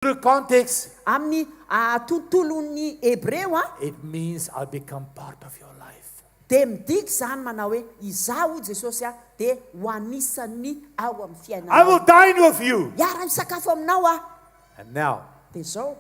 Through context, amin'ny tontolon'ny hebreo it means I'll become part of your life. dia midika zany manao hoe izaho Jesosy dia ho anisan'ny ao amin'ny I fiainana will dine with you. hiara misakafo aminao And now, dia zao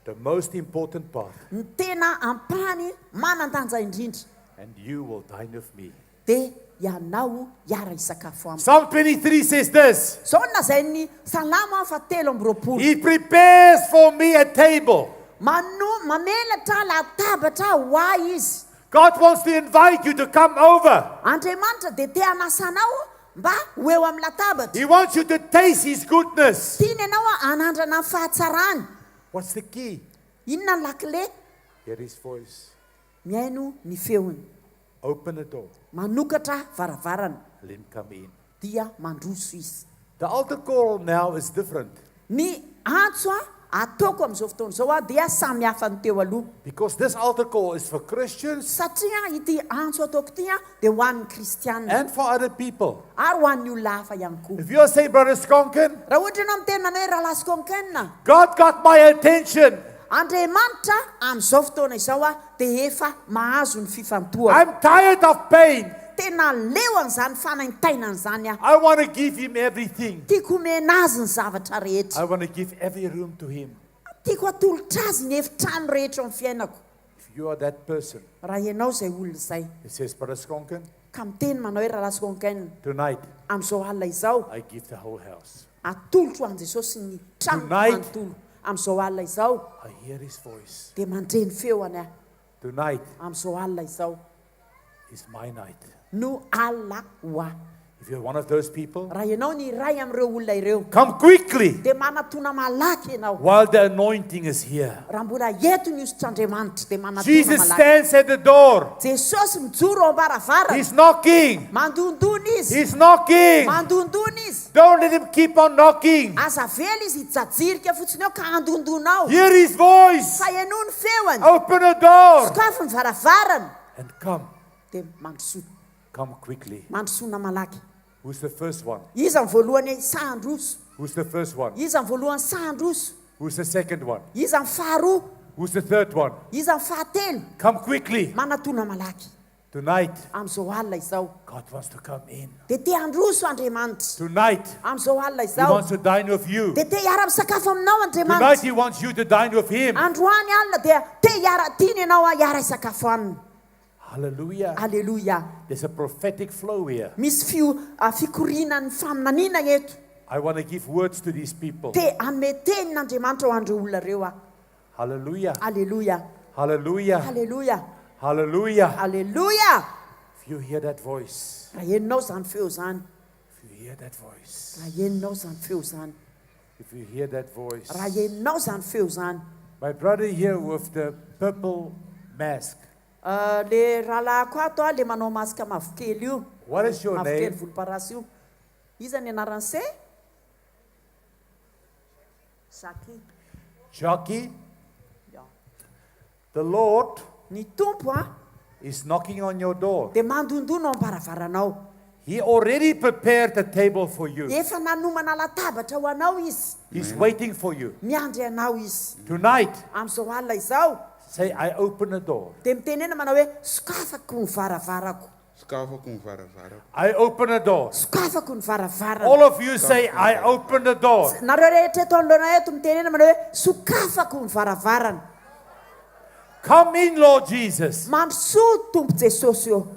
the most important part. ny tena ampahany manan-danja indrindra And you will dine with me. dia ianao hiara hisakafo amiko. Psalm 23 says this. Zao nazay ny salama fatelo amby roapolo. He prepares for me a table. Mamelatra latabatra ho ahy izy. God wants to invite you to come over. Andriamanitra dia te hanasanao mba ho eo amin'ny latabatra. He wants you to taste His goodness. Tiany ianao anandrana ny fahatsarany. What's the key? Inona ny lakile? Hear His voice. Mihaino ny feony. Open the door. Manokatra varavarana. Let Him come in. Dia mandroso izy. The altar call now is different. Ny antso ataoko amin'izao fotoana izao dia samy hafa ny teo aloha. Because this altar call is for Christians Satria ity antso ataoko ity dia ho an'ny kristianina and for other people. ary ho an'ny olona hafa ihany koa. If you are saying, Brother Skonken, Raha ohatra ianao miteny manao hoe raha laskonkenina, God got my attention. Andriamanitra amin'izao fotoana izao dia efa mahazo ny fifantohana. I'm tired of pain. Tena leo an'izany fanaintainana izany I want to give Him everything. tiako omena azy ny zavatra rehetra. I want to give every room to Him. Tiako atolotra azy ny efitrano rehetra amin'ny fiainako. If you are that person, Raha ianao izay olona izay it says, Brother Skonken, ka miteny manao hoe raha laskonkenina, tonight amin'izao alina izao I give the whole house. atolotro an Jesosy ny trano Tonight. manontolo. Amin'izao alina izao I hear His voice. dia mandreny feoany aho. Tonight Amin'izao alina izao is my night. no alina ho ahy. If you're one of those people, Raha ianao ny iray amin'ireo olona ireo come quickly dia manatona malaky ianao. while the anointing is here. Raha mbola eto ny osotr'Andriamanitra dia manatona Jesus malaky. stands at the door. Jesosy mijoro ao ambaravarana. He's knocking. Mandondona izy. He's knocking. Mandondona izy. Don't let Him keep on knocking. Aza vela izy hijajirika fotsiny ao ka andondona ao. Hear His voice. Fa ianao ny feoany. Open the door Sokafo ny varavarana and come. dia mandroso. Come quickly. Mandrosona malaky. Who's the first one? Iza ny voalohany sahandroso. Who's the first one? Iza ny voalohany sahandroso. Who's the second one? Iza ny faharoa. Who's the third one? Iza ny fahatelo. Come quickly. Manatona malaky. Tonight, Amin'izao alina izao God wants to come in. dia te handroso Andriamanitra. Tonight, Amin'izao alina He izao wants to dine with you. dia te hiara misakafo aminao Tonight, Andriamanitra. He wants you to dine with Him. Androany alina dia te hiara tiany ianao hiara hisakafo aminy. Hallelujah. Aleluia. There's a prophetic flow here. Misy fikorinan'ny faminaniana eto. I want to give words to these people. Te anome tenin'Andriamanitra ho andreo olona ireo Hallelujah. Aleluia. Hallelujah. Aleluia. Hallelujah. Aleluia. If you hear that voice, Raha heninao zany feo zany. if you hear that voice, Raha heninao zany feo zany. if you hear that voice, Raha heninao zany feo zany. my brother here with the purple mask, Le rahalahy koa ato le manao masika mavokely io. what is your Mavokely name? volomparasy io. Iza ny anarany se? Saki. Jockey. Ja. The Lord Ny tompo is knocking on your door. dia mandondona ao am-baravaranao. He already prepared a table for you. Efa nanomana latabatra ho anao izy. He's waiting for you. Miandry anao izy. Tonight, Amin'izao alina izao say, I open the door. dia mitenena manao hoe sokafako ny varavarako. Skafako ny varavarako. I open the door. Sokafako ny varavarana. All of you say, I open the door. Nareo rehetra eto anoloana eto mitenena manao hoe sokafako ny varavarana. Come in, Lord Jesus. Mandrosoa tompo Jesosy eo.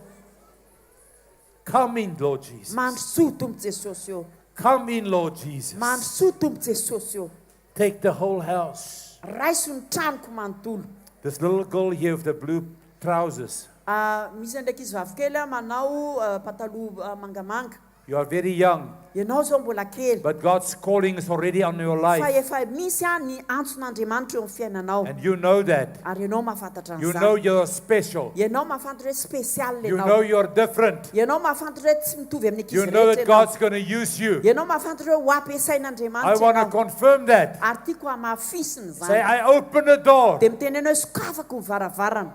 Come in, Lord Jesus. Mandrosoa tompo Jesosy eo. Come in, Lord Jesus. Mandrosoa tompo Jesosy eo. Take the whole house. Raiso ny tranoko manontolo. This little girl here with the blue trousers. Misy andraiky izy vavikely manao pataloha mangamanga. You are very young, Ianao zao mbola kely. but God's calling is already on your Fa life. efa misy ny antson'Andriamanitra eo amin'ny fiainanao. And you know that. Ary ianao mahafantatra You know an'izany. you're special. Ianao mahafantatra hoe spesial You ianao. know you're different. Ianao mahafantatra hoe tsy mitovy amin'ny You ankizy know rehetra that ianao. God's going to use you. Ianao mahafantatra hoe ho I ampiasain'Andriamanitra want to ianao. confirm that. Ary tiako hamafisina Say, izany. I open the door. Dia mitenena hoe sokafako ny varavarana.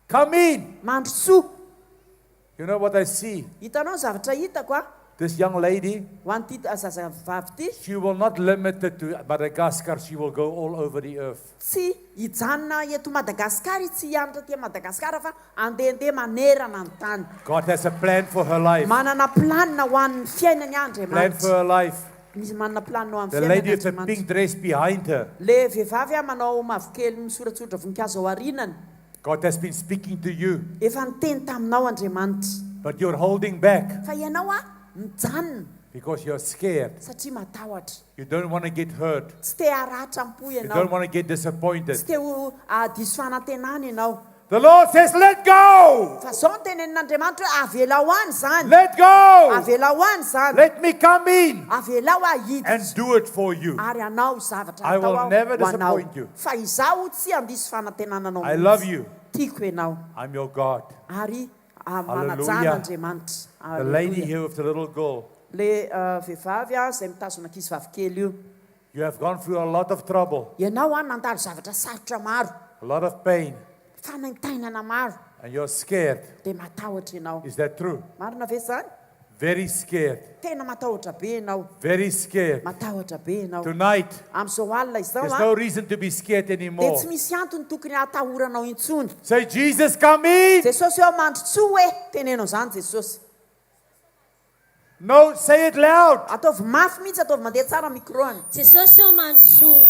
Come in. Mandrosoa. You know what I see? Hitanao zavatra hitako This young lady, ho an'ity zazavavy ity she will not limit it to Madagascar. She will go all over the earth. tsy hijanona eto madagasikara izy tsy hianatra ty madagasikara fa andehandeha manerana ny tany God has a plan for her life. manana planina ho an'ny fiainany Plan for andriamanitra her life. misy manana planina ho The amin'ny lady with the fiainany pink dress behind her. le vehivavy a manao mavokely misoratsoratra voninkazo ao arinany God has been speaking to you, efa niteny taminao andriamanitra but you're holding back fa ianao a mijanona because you're scared. satria matahotra You don't want to get hurt. tsy te haratra am-po You don't ianao want to get disappointed. tsy te ho diso fanantenana ianao The Lord says, let go! fa zao ny tenenin'andriamanitra hoe avela ho any zany Let go! avela ho any zany Let me come in avela ho and ahiditra do it for you. ary anao zavatra I will atao ao never ho anao disappoint you. fa izaho tsy andisy fanantenananao I love you. tiako ianao I'm your God. ary Hallelujah. manajan'andriamanitra The lady Alleluia. here with the little girl, le vehivavy a izay mitazona ankizy kely io you have gone through a lot of trouble, ianao a nandalo zavatra sarotra maro a lot of pain, fanaintainana maro and you're scared. dia matahotra ianao Is that true? marina ve zany Very scared. tena matahotra be ianao Very scared. matahotra be ianao Tonight, amin'izao alina izao there's a no reason to be scared dia anymore. tsy misy antony tokony hatahoranao intsony Say, Jesus, come in. jesosy eo mandrotsoa hoe tenenao zany jesosy No, say it loud. ataovy mafy mihitsy ataovy mandeha tsara microany Jesosy eo mandrosoa.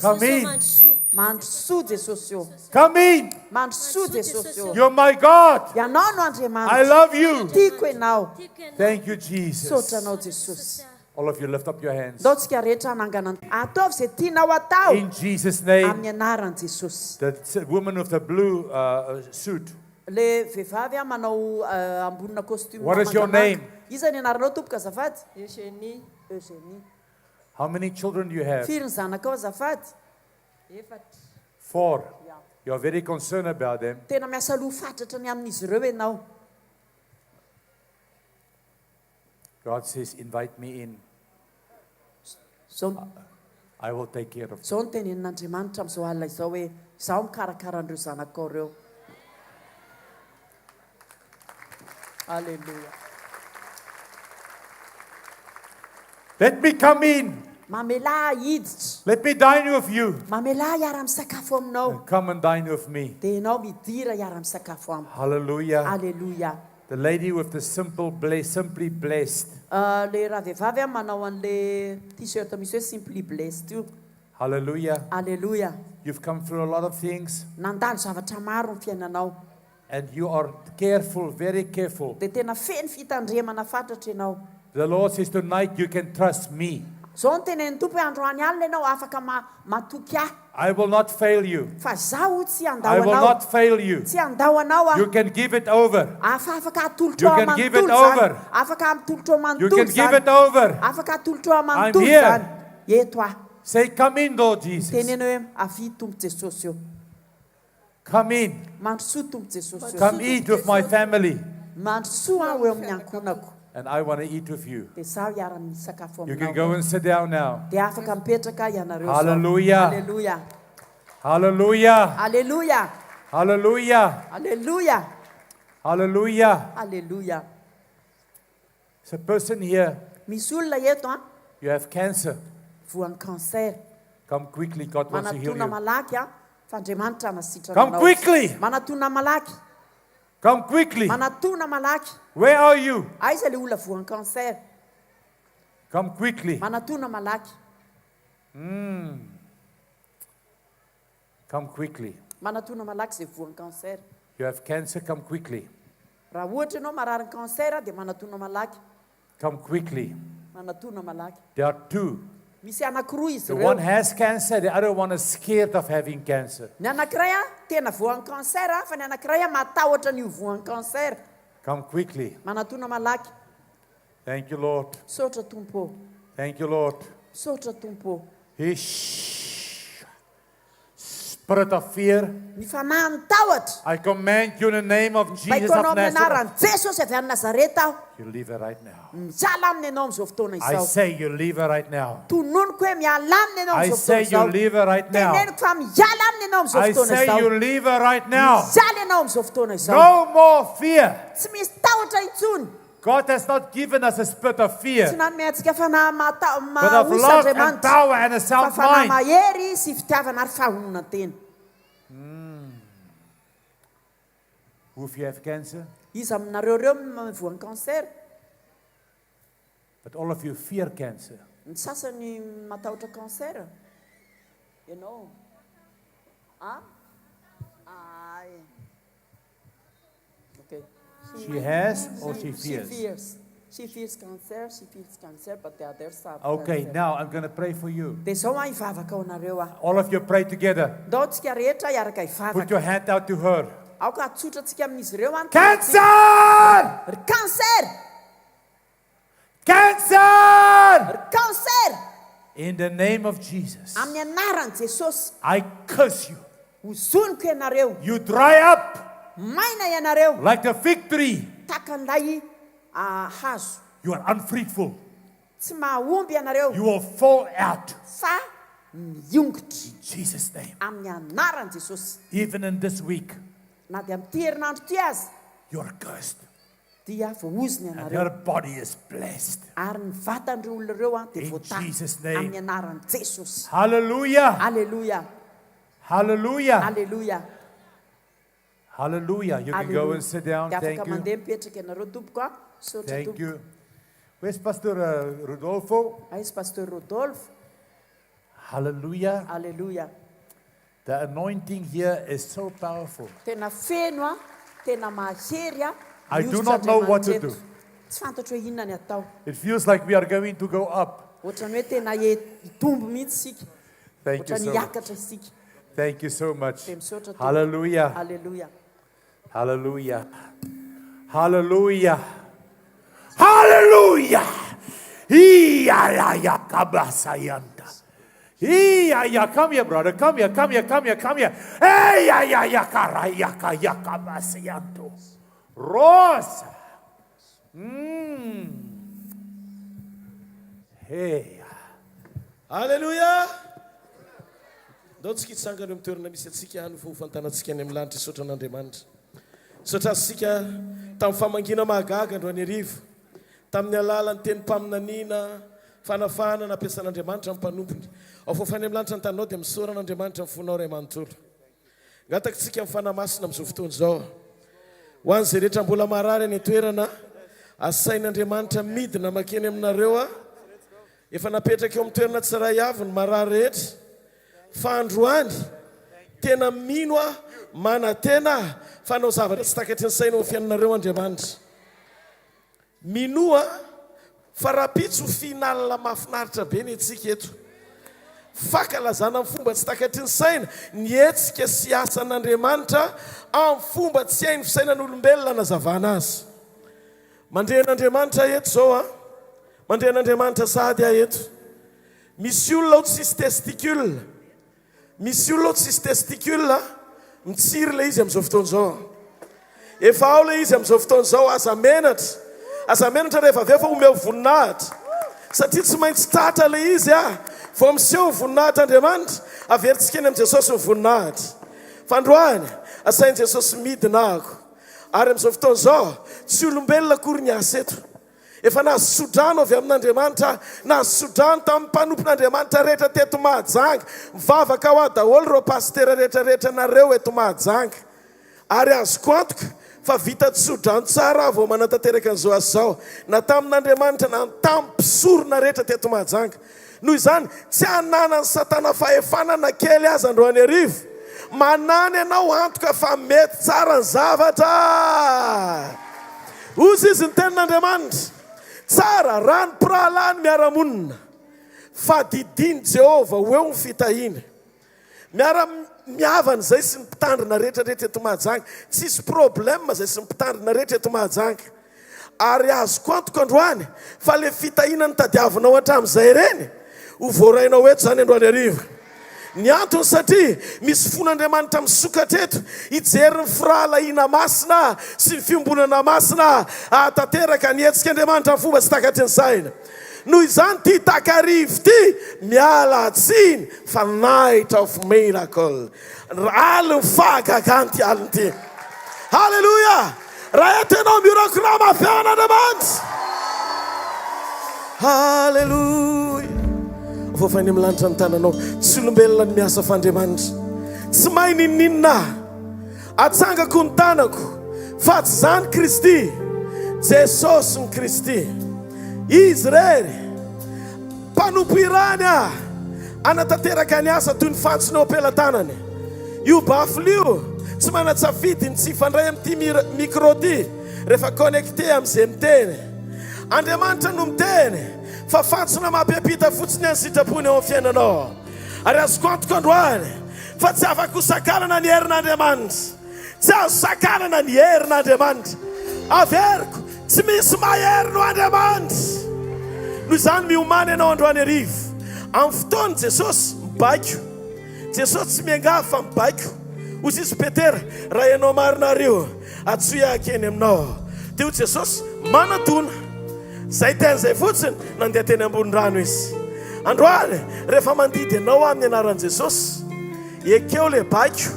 Come Jesosy eo in. mandrosoa. mandrosoa jesosy eo Come in. mandrosoa jesosy eo You're my God. ianao no I andriamanitra love you. tiako ianao Tiako ianao. Thank you, Jesus. sotranao jesosy All of you, lift up your hands. ndao tsika rehetra hanangana ataovy izay tianao atao In Jesus' name, amin'ny anaran'i jesosy the woman with the blue suit. le vehivavy a manao ambonina costume What is your mangamanga. name? iza ny anaranao tompoka azafady Eugenie. eugenie How many children do you have? firy ny zanakao azafady Efatra. 4. You're very concerned about them. tena miasa loha fatratra ny amin'izy ireo ianao God says, invite me in. zao I will take care of them. zao ny tenenin'andriamanitra amin'izao alina izao hoe zaho mikarakara an'ireo zanakao ireo alleluia Let me come in. mamela hiditra Let me dine with you. mamela hiara-misakafo aminao And come and dine with me. dia ianao midira hiara-misakafo amiko Hallelujah. alleluia The lady with the simply blessed. le raha vehivavy a manao an'le t-shirt misy hoe simply blessed io Hallelujah. alleluia You've come through a lot of things nandalo zavatra maro ny fiainanao and you are careful, very careful. dia tena feno fitandremana fatratra ianao The Lord says tonight you can trust me. zao ny tenen'ny tompo hoe androany alina ianao afaka matoky ahy I will not fail you. fa zaho tsy I will andahoanao not fail you. tsy andahoanao a You can give it over. afaka atolotra You ao can give it amanontolo over. zany afaka atolotra ao You manontolo can give zany it over. afaka atolotra ao I'm amanontolo here. zany eto aho Say, come in, Lord Jesus. tenena hoe avy tompo jesosy eo Come in. mandrosoa tompo jesosy eo Come eat with my family. mandrosoa aho eo amin'ny ankonako And I want to eat with you. dia zaho hiara-misakafo You can aminao go and sit down now. dia afaka mipetraka ianareo zao. Hallelujah. alleluia Hallelujah. alleluia Hallelujah. alleluia Hallelujah. alleluia There's a person here. misy olona eto a You have cancer. voan'ny cancer Come quickly. God wants to heal manatona you. malaky a fa andriamanitra masitra Come quickly. manatona malaky Come quickly. manatona malaky Where are you? aiza le olona voan'ny cancer Come quickly. manatona malaky Come quickly. manatona malaky zay voan'ny cancer You have cancer. Come quickly. raha ohatra ianao marary ny cancer dia manatona malaky Come quickly. manatona malaky There are two. misy anankiroa izy The ireo one has cancer. The other one is scared of having cancer. ny anankiray a tena voan'ny cancer a fa ny anankiray a matahotra n'io voan'ny cancer Come quickly. manatona malaky Thank you, Lord. sotra tompo Thank you, Lord. sotra tompo Spirit of fear, ny fanahy ny tahotra I command you in the name of Jesus baiko anao of amin'ny Nazareth. anaran'i jesosy avy any nazareta aho You leave her right now. mijala aminy ianao amin'izao fotoana I izao say you leave her right now. tononiko hoe miala aminy ianao I amin'izao say fotoana you izao leave her right now. teneniko fa miala aminy ianao amin'izao I fotoana say you izao leave her right now. mijaly ianao amin'izao fotoana izao No more fear. tsy misy tahotra intsony God has not given us a spirit of Tsy fear, nametsika but of mahosy love and Andriamanitra power and a fa sound mind. fanamahery sy fitiavana ary fahonana tena. Who if you have cancer, Izy aminareo reo voan'ny cancer. but all of you fear cancer. Ny sasany matahotra cancer. You know. Ay. Okay. She has or she She fears? fears. She fears cancer. She feels cancer, but the others have Okay, cancer. now I'm going to pray for you. Dia zao hivavaka ao anareo All of you pray together. Ndao tsika rehetra hiaraka Put hivavaka. your hand out to her. Aoka atsotratsika amin'izy ireo any. Cancer! Cancer! Cancer! Cancer! In the name of Jesus, Amin'ny anaran'i Jesosy, I curse you. hozoniko ianareo. You dry up Maina ianareo. like the fig tree. Takan'ilay hazo. You are unfruitful. Tsy mahomby ianareo. You will fall out. Fa miongotry. In Jesus' name. Amin'ny anaran'i Jesosy. Even in this week, Na dia amin'ity herinandro ity azy, you are cursed. dia voahozony And ianareo. your body is blessed. Ary ny vatandreo olona ireo dia In voatany Jesus' name. amin'ny anaran'i Jesosy. Hallelujah. Alleluia. Hallelujah. Alleluia. Hallelujah. You can go and sit down. Dia Thank afaka you. mandeha mipetraka ianareo tompoko a. Sotra Thank tompoko. you. Where's Pastor Rodolfo? Aizy Pasteur Rodolphe. Hallelujah. Alleluia. The anointing here is so powerful. Tena feno a, tena mahery a. I do not know what to do. Tsy fantatro hoe inona ny atao. It feels like we are going to go up. Ohatrany hoe tena hitombo mihitsy isika. Thank you Ohatrany so much. hiakatra isika. Thank you so much. Dia misaotra tompoko. Hallelujah. Alleluia. Hallelujah. Hallelujah. Hallelujah. Iyayakabasayanta. Come here, brother. Come here, come here, come here, come here. Eyayakabayakabasayanto. Rosa. Hey. Alleluia. Ndao tsika hitsangana amin'ny toerana misy atsika hany fofantanantsika any amin'ny lanitra isotra an'Andriamanitra. Sotra asika tamin'ny famangina mahagaga androany arivo, tamin'ny alalan'ny teny mpaminaniana fanafana nampiasan'Andriamanitra amin'ny mpanompony. Ao fofany amin'ny lanitra ny tanao dia misoran'Andriamanitra amin'ny fonao ray amanontolo. Ngataka tsika amin'ny fanamasina amin'izao fotoana izao. Ho an'izay rehetra mbola marary any toerana, asain'Andriamanitra midina makeny aminareo a. Efa napetraka eo amin'ny toerana tsiray avy ny marary rehetra. Fa androany tena mino a mana tena fanao zavatra tsy takatry ny saina ho fiainanareo Andriamanitra. Minoa fa rapitso fihinalana mahafinaritra be ny antsika eto. Fakalazana amin'ny fomba tsy takatry ny saina ny etsika sy asan'Andriamanitra amin'ny fomba tsy hainy fisainan'olombelona nazavana azy. Mandrehan'Andriamanitra eto zao a. Mandrehan'Andriamanitra sady aho eto. Misy olona ao tsisy testicule. Misy olona ao tsisy testicule mitsiry le izy amin'izao fotoana izao. Efa ao le izy amin'izao fotoana izao aza menatra. Aza menatra rehefa avy efa omeo voninahitra. Satria tsy maintsy tratra le izy a. Vao miseho voninahitra Andriamanitra, averintsika eny amin'i Jesosy ny voninahitra. Fa androany, asain'i Jesosy midina ako. Ary amin'izao fotoana izao, tsy olombelona akory ny asa eto. Efa nazosodrano avy amin'Andriamanitra, nazosodrano tamin'ny mpanompon'Andriamanitra rehetra teto Mahajanga. Mivavaka ho daholo ireo pastera rehetrarehetra nareo eto Mahajanga. Ary azoko antoka fa vita tsodrano tsara vao manatanteraka an'izao azy zao. Na tamin'Andriamanitra na tamin'ny mpisorona rehetra teto Mahajanga. Noho izany, tsy hanana ny satana fahefanana kely azy androany arivo. Manany ianao antoka fa mety tsara ny zavatra. Ozy izy ny tenin'Andriamanitra. Tsara raha ny mpirahalany miara-monina. Fa didiny Jehova ho eo ny fitahiana. Miavana izay sy ny mpitandrina rehetrarehetra eto Mahajanga. Tsisy problema izay sy ny mpitandrina rehetra eto Mahajanga. Ary azoko antoka androany fa le fitahiana ny tadiavinao hatramin'izay ireny ho voarainao eto izany androany arivo. Ny antony satria misy fon'Andriamanitra misokatra eto hijery ny firahalahiana masina sy ny fiombonana masina ahatanteraka ny hetsik'Andriamanitra amin'ny fomba tsy takatry ny saina. Noho izany ty takarivo ty miala tsiny fa night of miracle. Aliny fahagaganty aliny ty. Halleluja! raha tenao miracle mafean'Andriamanitra. Halleluja. Vofany amin'ny lanitra ny tananao, tsy olombelona ny miasa f'Andriamanitra. Tsy mahay ninninina atsangako ny tanako fa tsy zany Kristy, Jesosy ny Kristy. Izy rery mpanompo irany anatanteraka ny asa toy ny fantsony eo ampelantanany. Io bafle io tsy manatsafidy ny tsy fandray amin'ity micro ty rehefa connecté amin'izay miteny. Andriamanitra no miteny fa fantsona mampipita fotsiny any sitrapony eo amin'ny fiainanao. Ary azoko antoka androany fa tsy afaka ho sakanana ny herin'Andriamanitra, tsy azo sakanana ny herin'Andriamanitra. Averiko tsy misy mahery no Andriamanitra. Noho izany miomany ianao androany arivo. Amin'ny fotoany Jesosy mibaiko, Jesosy tsy miangavy fa mibaiko. Hozy izy Petera, raha ianao marinareo atsoya akeny aminao. Dia Jesosy manatona. Zay ten'izay fotsiny nandeha teny ambony rano izy. Androany rehefa mandidy ianao amin'ny anaran'i Jesosy, ekeo le baiko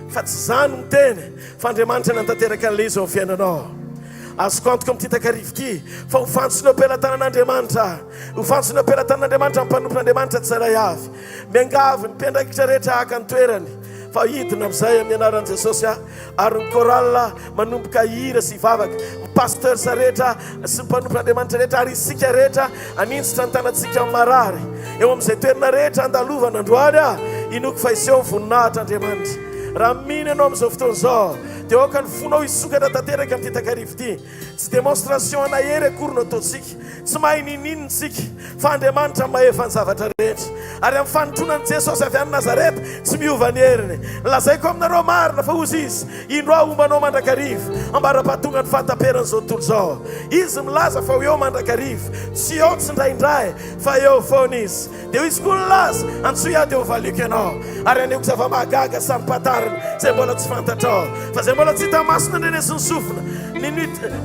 fa tsy zany miteny fa Andriamanitra nantanteraka an'ilay izy ao amin'ny fiainanao. Azoko antoka amin'ity takarivo ity fa ho fantsony eo ampelantanan'Andriamanitra, ho fantsony eo ampelantanan'Andriamanitra, mpanompon'Andriamanitra tsirairay avy. Miangavy ny mpiandraikitra rehetra haka ny toerany fa hidina amin'izay amin'ny anaran'i Jesosy ary ny korala manomboka hira sy hivavaka, pasteur sa rehetra sy mpanompon'Andriamanitra rehetra ary isika rehetra anintsitra ny tanantsika amin'ny marary eo amin'izay toerana rehetra andalovana androany inoko fa iseho voninahitra Andriamanitra. Raha miny ianao amin'izao fotoana izao dia oka ny fonao hisokatra tanteraka amin'ity takarivo ity. Tsy démonstration anahery akory no ataontsika, tsy mahay ninninina tsika fa Andriamanitra mahefa ny zavatra rehetra. Ary amin'ny fanotronan'i Jesosy avy any Nazareta tsy miova ny heriny. Lazaiko aminareo marina fa ozy izy indroa ombanao mandrakarivo ambara-pahatonga ny fahataperan'izao tontolo izao. Izy milaza fa ho eo mandrakarivo, tsy eo tsy ndraindray fa eo foana izy. Dia izy koa nilaza antsoa dia ho valiko ianao ary aneoko zava-mahagaga samy patarina zay mbola tsy fantatrao fa zay mbola tsy hita masina ndrenesy ny sofina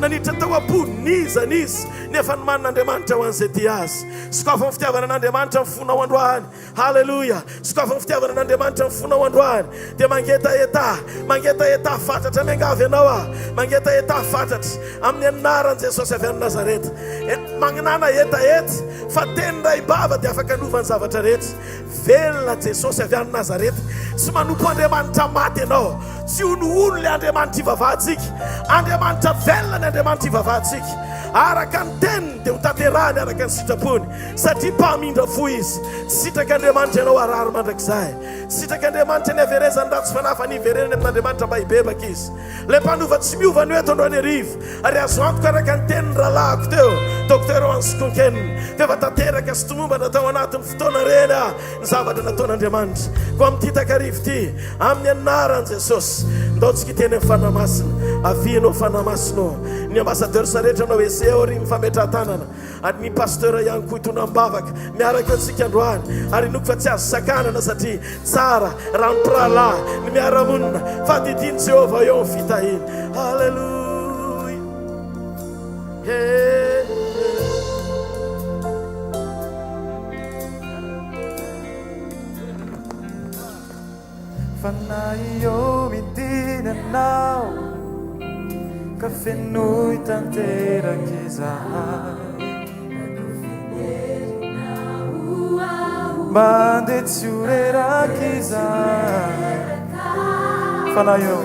nanitra tao aponizana izy nefa ny manin'Andriamanitra ho an'izay ty azy. Sokafa ny fitiavana n'Andriamanitra ny fonao androany. Halleluja. Sokafa ny fitiavana n'Andriamanitra ny fonao androany dia mangetaeta fatratra miangavy ianao mangetaeta fatratra amin'ny anaran'i Jesosy avy any Nazareta. Magnanana etaety fa teny ray bava dia afaka anova ny zavatra rehetra. Velona Jesosy avy any Nazareta, tsy manompo Andriamanitra maty ianao, tsy honohono le Andriamanitra ivavahantsika. Andriamanitra velona ny Andriamanitra ivavahantsika. Araka ny teniny dia ho tanterahany araka ny sitrapony satria mpamindra fo izy. Tsy sitraka Andriamanitra ianao arary mandrakizay, tsy sitraka Andriamanitra ny averezany ratsy fanafa ny ivereny amin'Andriamanitra mba hibebaka izy. Le mpanova tsy miova ny eto androany arivo ary azo antoka araka ny teniny rahalahako teo Dr. Ansikonkeniny dia efa tanteraka sy tomomba natao anatin'ny fotoana reny ny zavatra nataon'Andriamanitra. Ko amin'ity takarivo ity amin'ny anaran'i Jesosy ndaontsika teny amin'ny fanamasina, avianao fanamasinao ny ambassadeur sa rehetra anao eseo ary mifametraha-tanana ary ny pasteur ihany koa itonam-bavaka miaraka antsika androany ary inoko fa tsy azo sakanana satria tsara raha mipirala ny miaramonina fa didiny Jehovah eo ny fitahiny. Halleluja. Fanay io midinanao ka fenoy tanteraka izahay mandeha tsy ho reraka izahay. Fanay io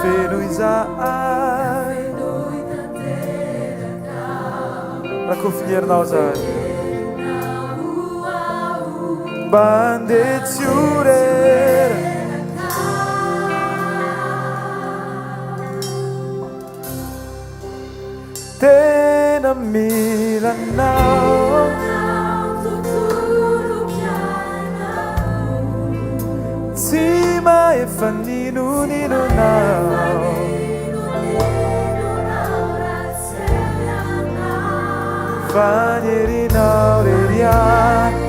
fenoy izahay raha kofinyerinao zahay mandeha tsy ho reraka. Tena milanao tsy maefa ninonao fanyerinao reriany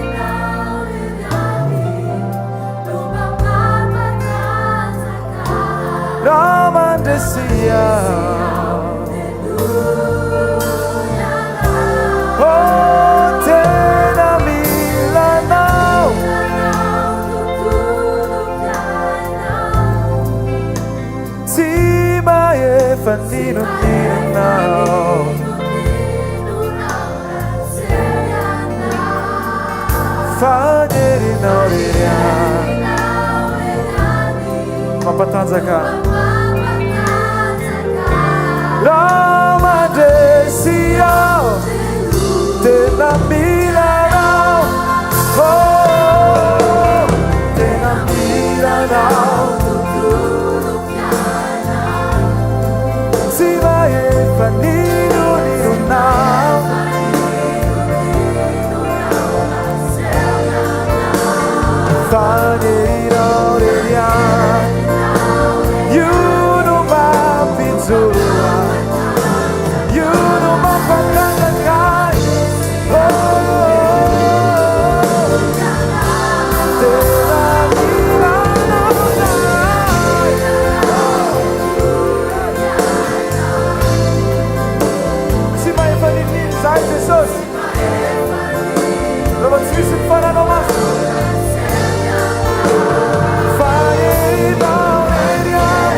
Ramandesia oh tena milanao fanino nao Fanyeri nauriya Mapatanzaka Ramadesiya Tena milanao Oh Tena milanao Sivaye fanino nao Fanyeri nauriya You know my pizza You know my panganagay Oh Tera milanay Si may paninin sa Jesus Lord, swisin pa na naman Fire down in your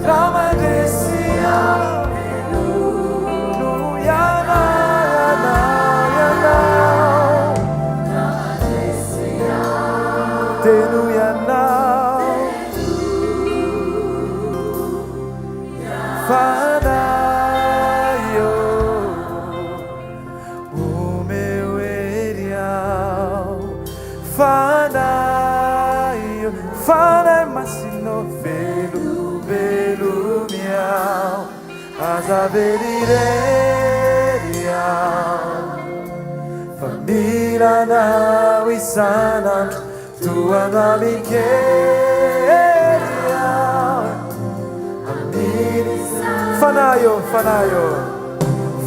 Ramadesiya Nuyana yana Tenuyana Fanayo Umeweria Fanayo Fanay masino velu velu miau Azavelireria Família na wisana Tua nami queria Fanayo, fanayo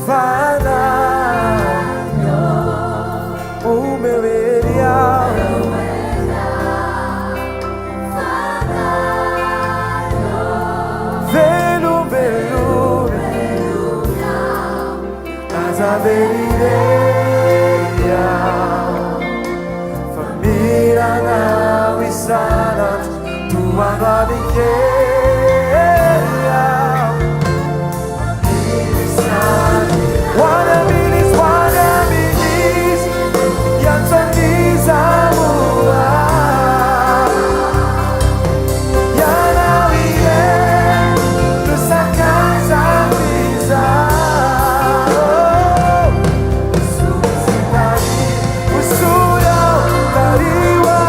Fanayo O meu ideal Velo, velo As avenidas Família na wisana Tua nami queria Wanaminis, wanaminis Yang sandiza mula Yang nawire Lusakan sandiza Usuyo tariwa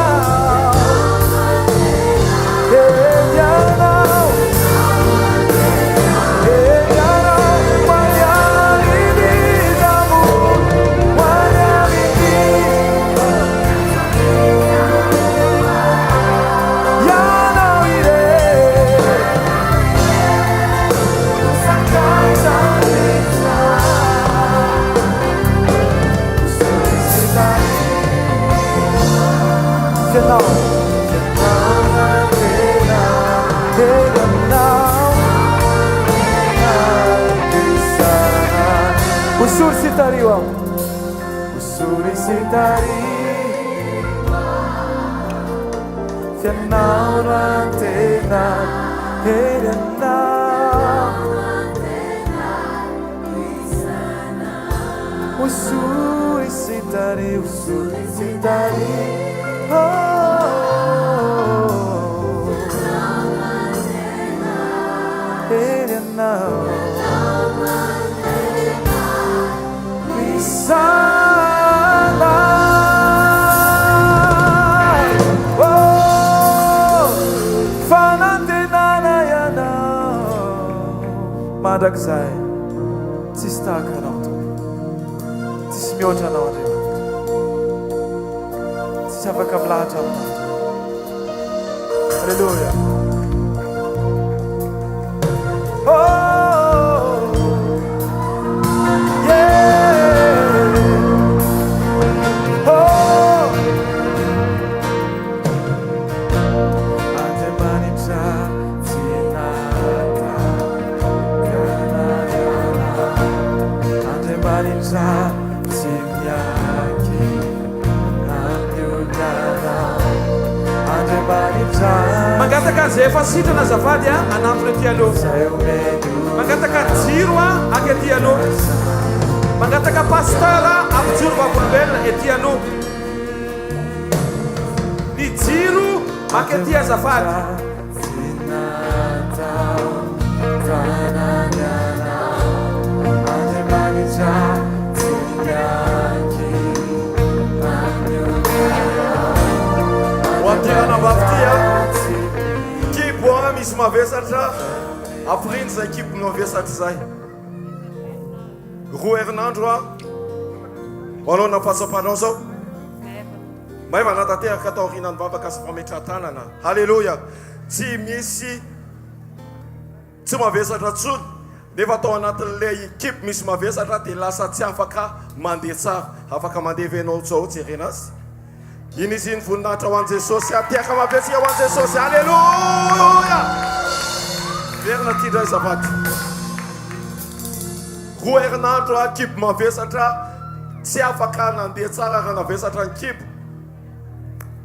Usur sitariwa Usuri sitariwa Fianau antena Herenau Usuri sitari Oh Herenau Sana Oh Fanante nana yana Madagsai Sistaka nautu Tismiota nautu Tisavaka blata Hallelujah zay efa sitrana azafady a anampy aty aloha mangataka jiro a aky aty aloha mangataka pasteur ampijoro vavolombelona aty aloha ny jiro aky aty azafady hoantirana mavitya kipo a misy mavesatra afriny zay kipo mavesatra zay roa herinandro a hoanao nafasapanao zao maeva natateraka atao rinany vavaka sy fametratanana halleloia tsy misy tsy mavesatra tsony nefa atao anatin'lay ekipe misy mavesatra dia lasa tsy afaka mandeha tsara afaka mandeha venao zao jerena azy iny izy iny voninahitra ho an' jesosy atiaka mavetsika ho an' jesosy halleloia verina ty ndray zavaty roa herinandro a kipe mavesatra tsy afaka nandeha tsara raha navesatra ny kipe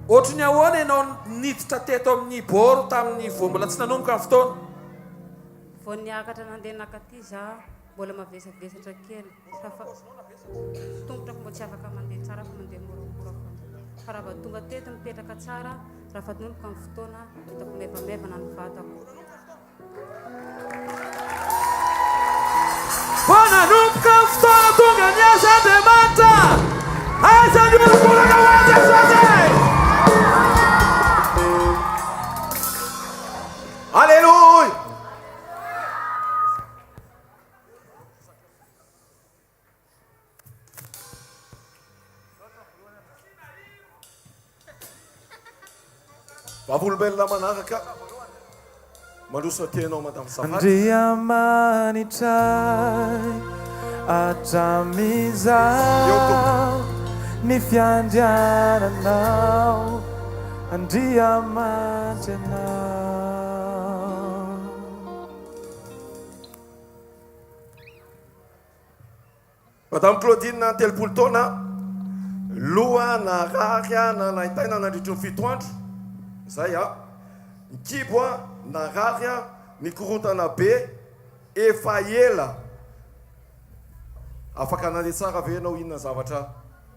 ohatry ny ahoana ianao niditra teto amin'ny boro tamin'ny vo mbola tsy nanomboka ny fotoana vao niakatra nandeha nakaty za mbola mavesavesatra kely tongotrako mbo tsy afaka mandeha tsara fa mandeha moramora fa raha va tonga teto mipetraka tsara raha fa nomboka ny fotoana hitako mevamevana ny vatako ho nanomboka ny fotoana tonga ny azandriamanitra azany olobolana ho an' jesosy halleluia vavolombelona manaraka mandroso tianao madamo safady andriamanitray atramizao ny fiandriananao andriamanitra anao madamo claudine na telopolo taona loha na rarya na nahitaina nandritry ny fito andro zay a mikibo a na rarya mikorontana be efa ela afaka nandeha tsara venao inona zavatra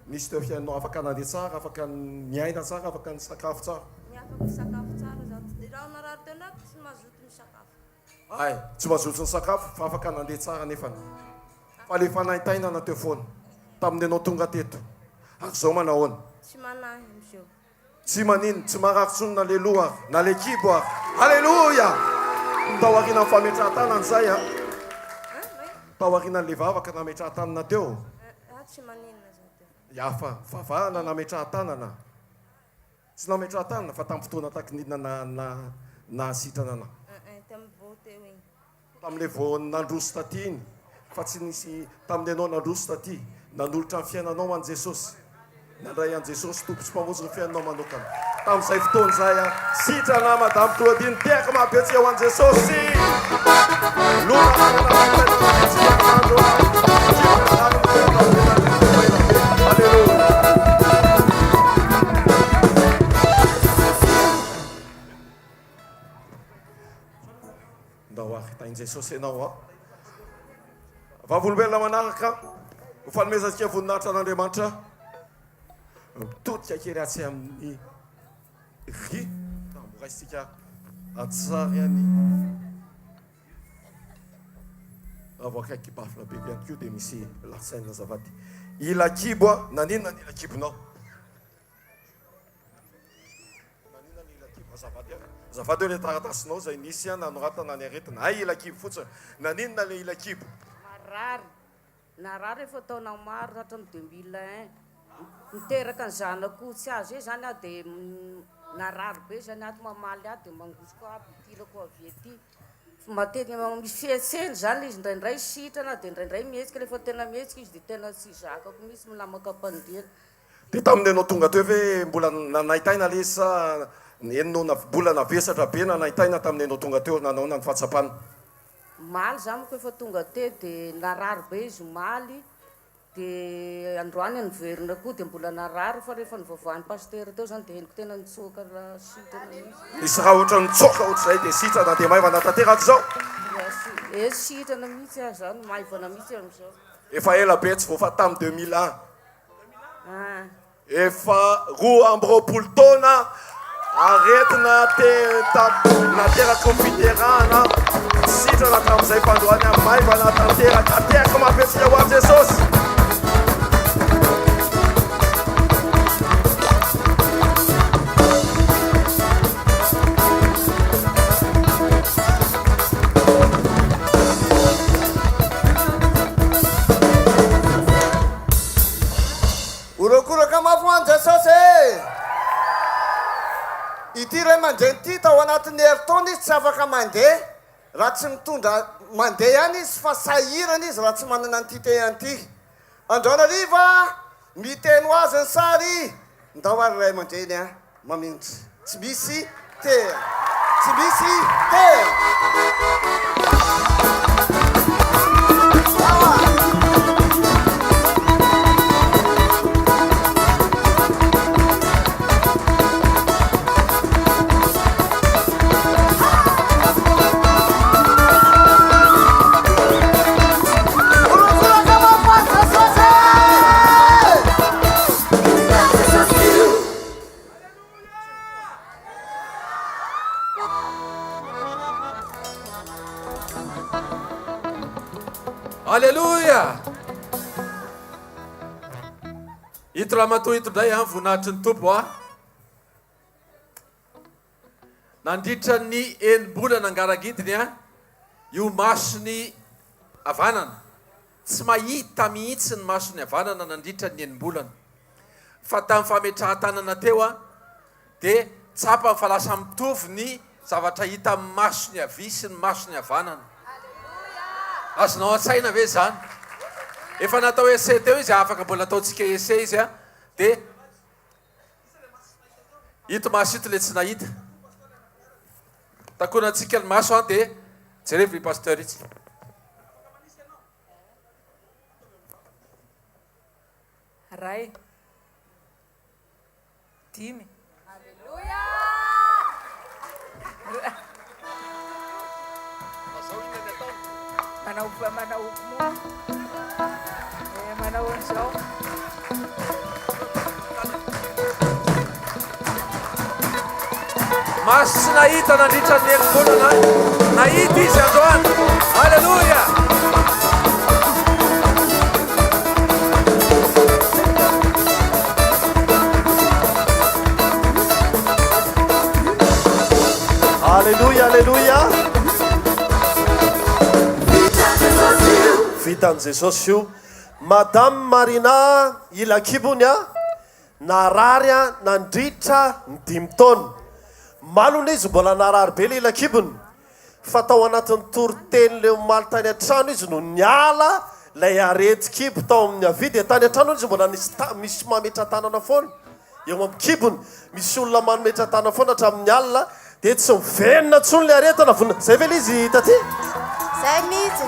misy teo fiainao afaka nandeha tsara afaka miaina tsara afaka ny sakafo tsara Miafaka misakafo tsara za raha narary teo ndraiky tsy mazoto misakafo ay tsy mazoto ny sakafo fa afaka nandeha tsara nefany fa le fanaitaina na teo foana tamin'ny anao tonga teto ary zao manahoana tsy manahy monsieur tsy manino tsy marary tsony na le loha ary na le kibo ary halleloia tao arina ny fametrahan-tanany zay a tao arina le vavaka nametrahan-tanana teo tsy maninona za teo iafa vavahana nametrahan-tanana tsy nametrahan-tanana fa tamin'ny fotoana takinina nahasitrana ana tamin'ny vao teo igny tamin'le vao nandroso taty iny fa tsy nisy tamin'ny anao nandroso taty nanolotra ny fiainanao an' jesosy nandray an' jesosy tompotsy mpamozy ny fiainanao manokana tamin'izay fotoana zay a sitrana madamo claudine tiaka mahabetsika ho an' jesosy ndao ary tain jesosy ianao a vavolombelona manaraka ho fanomezantsika voninahitra an'andriamanitra mitodika kely atsy amin'ny ry tamboraisitsika atsary any avoakaiky bafina be ihany kio dia misy lasaina zavaty ila kibo a naninona ny ila kibonao naninona ny ila kibo azavady azavady hoe le taratasinao zay nisy a nanoratana ny aretina ay ila kibo fotsiny naninona le ila kibo marary narary efa taona maro hatraminy 2001 miteraka ny zanako tsy azo e zany a dia narary be zany ato mamaly ato dia mangosiko aby tilako avy ety matetika misy fietseny zany izy indraindray sitrana dia indraindray mihetsika rehefa tena mihetsika izy dia tena tsy zakako misy milamaka mpandiana dia tamin'ny anao tonga teo ve mbola nanaitaina le sa enonao mbola navesatra be nanaitaina tamin'ny anao tonga teo nanaona ny fahatsapana maly za moko efa tonga te dia narary be izy maly dia androany niverina koa dia mbola narary fa rehefa nivaovan'ny pastera teo zany dia henoko tena nitsoaka raha sitrana mihitsy. Misy raha ohatra nitsoaka ohatr'izay dia sitrana dia maivana tanteraka izao. Sitrana mihitsy aho zany maivana mihitsy amin'izao. Efa ela be tsy voafa tamin'ny 2001. Ah. Efa 12 taona aretina nateraky ny fiterahana sitrana hatramin'izay fandohany amin'ny maivana tanteraka ateraka mampiatsika ho amin'i Jesosy. Urakuraka mafuan Jesosy. Ity ray mandeha ity tao anatin'ny herintaona izy tsy afaka mandeha raha tsy mitondra mandeha ihany izy fa sahirana izy raha tsy manana an'ity tehany ity. Androany hariva miteny ho azy ny sary ndao ary ray aman-dreny a maminitra tsy misy tea tsy misy tea. Alléluia. Ito raha matoa ito indray voninahitry ny tompo nandritra ny enim-bolana angaragidiny io masony havanana tsy mahita mihitsy ny masony havanana nandritra ny enim-bolana fa tamin'ny fametrahan-tanana teo dia tsapa fa lasa mitovy ny zavatra hita amin'ny masony havia sy ny masony havanana. Azonao an-tsaina ve zany? Efa natao ese teo izy afaka mbola ataontsika ese izy dia ito maso ito le tsy nahita takonantsika ny maso dia jerevy i pasteur itsy. Ray 10. Manau manau an'izao. Maso tsy nahita nandritra ny enim-bolana nahita izy androany. Halleluja. Alléluia, alléluia. Vitan'i Jesosy io. Madame Marina ilakibony narary nandritra ny 5 taona. Malona izy mbola narary be le ilakibony. Fa tao anatin'ny toriteny le omaly tany an-trano izy no niala lay areti-kibo tao amin'ny avidy tany an-trano izy mbola misy mametra tanana foana. Eo amin'ny kibony misy olona manometra tanana foana hatramin'ny alina dia tsy mivenina tsony le aretina vonina. Zay ve izy hita ty? Zay mihitsy.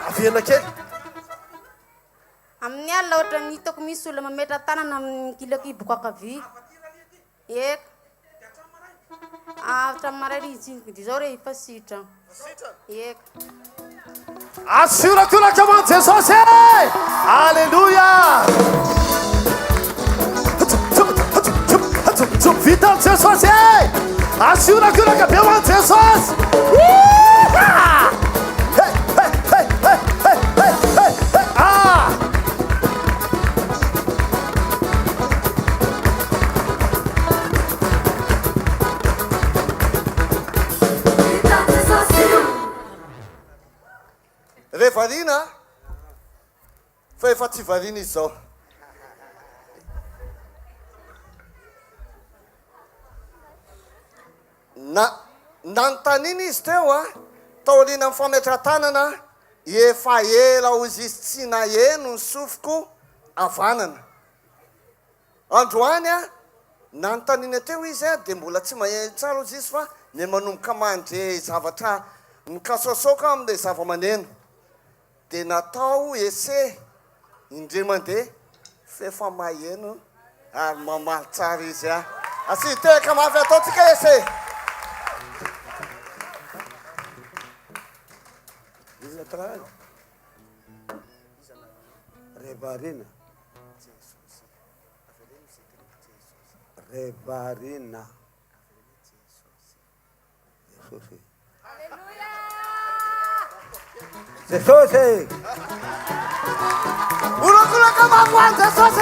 Avena kely. Amin'ny alina ohatra ny hitako misy olona mametra tanana amin'ny kilakiboko ankavia. Eka. Hatramin'ny marary izy izao re efa sitrana. Eka. Asiorakoraka aman Jesosy. Alléluia. Vitan'i Jesosy. Asiorakoraka be aman Jesosy. Varina fa efa tsy varina izy zao. Nanontaniana izy teo tao alina amin'ny fametra-tanana efa ela hozy izy tsy naheno ny sofiko havanana. Androany nanontaniana teo izy dia mbola tsy maheno tsara hozy izy fa ny manomboka mandre zavatra mikasoasoaka amin'ilay zava-maneno. Dia natao ese indre mandeha fefa maheno ary mamaly tsara izy a asy tehaka mafy ataotsika ese Rebarina. Rebarina. Jesus. Ulakulaka mafy Jesus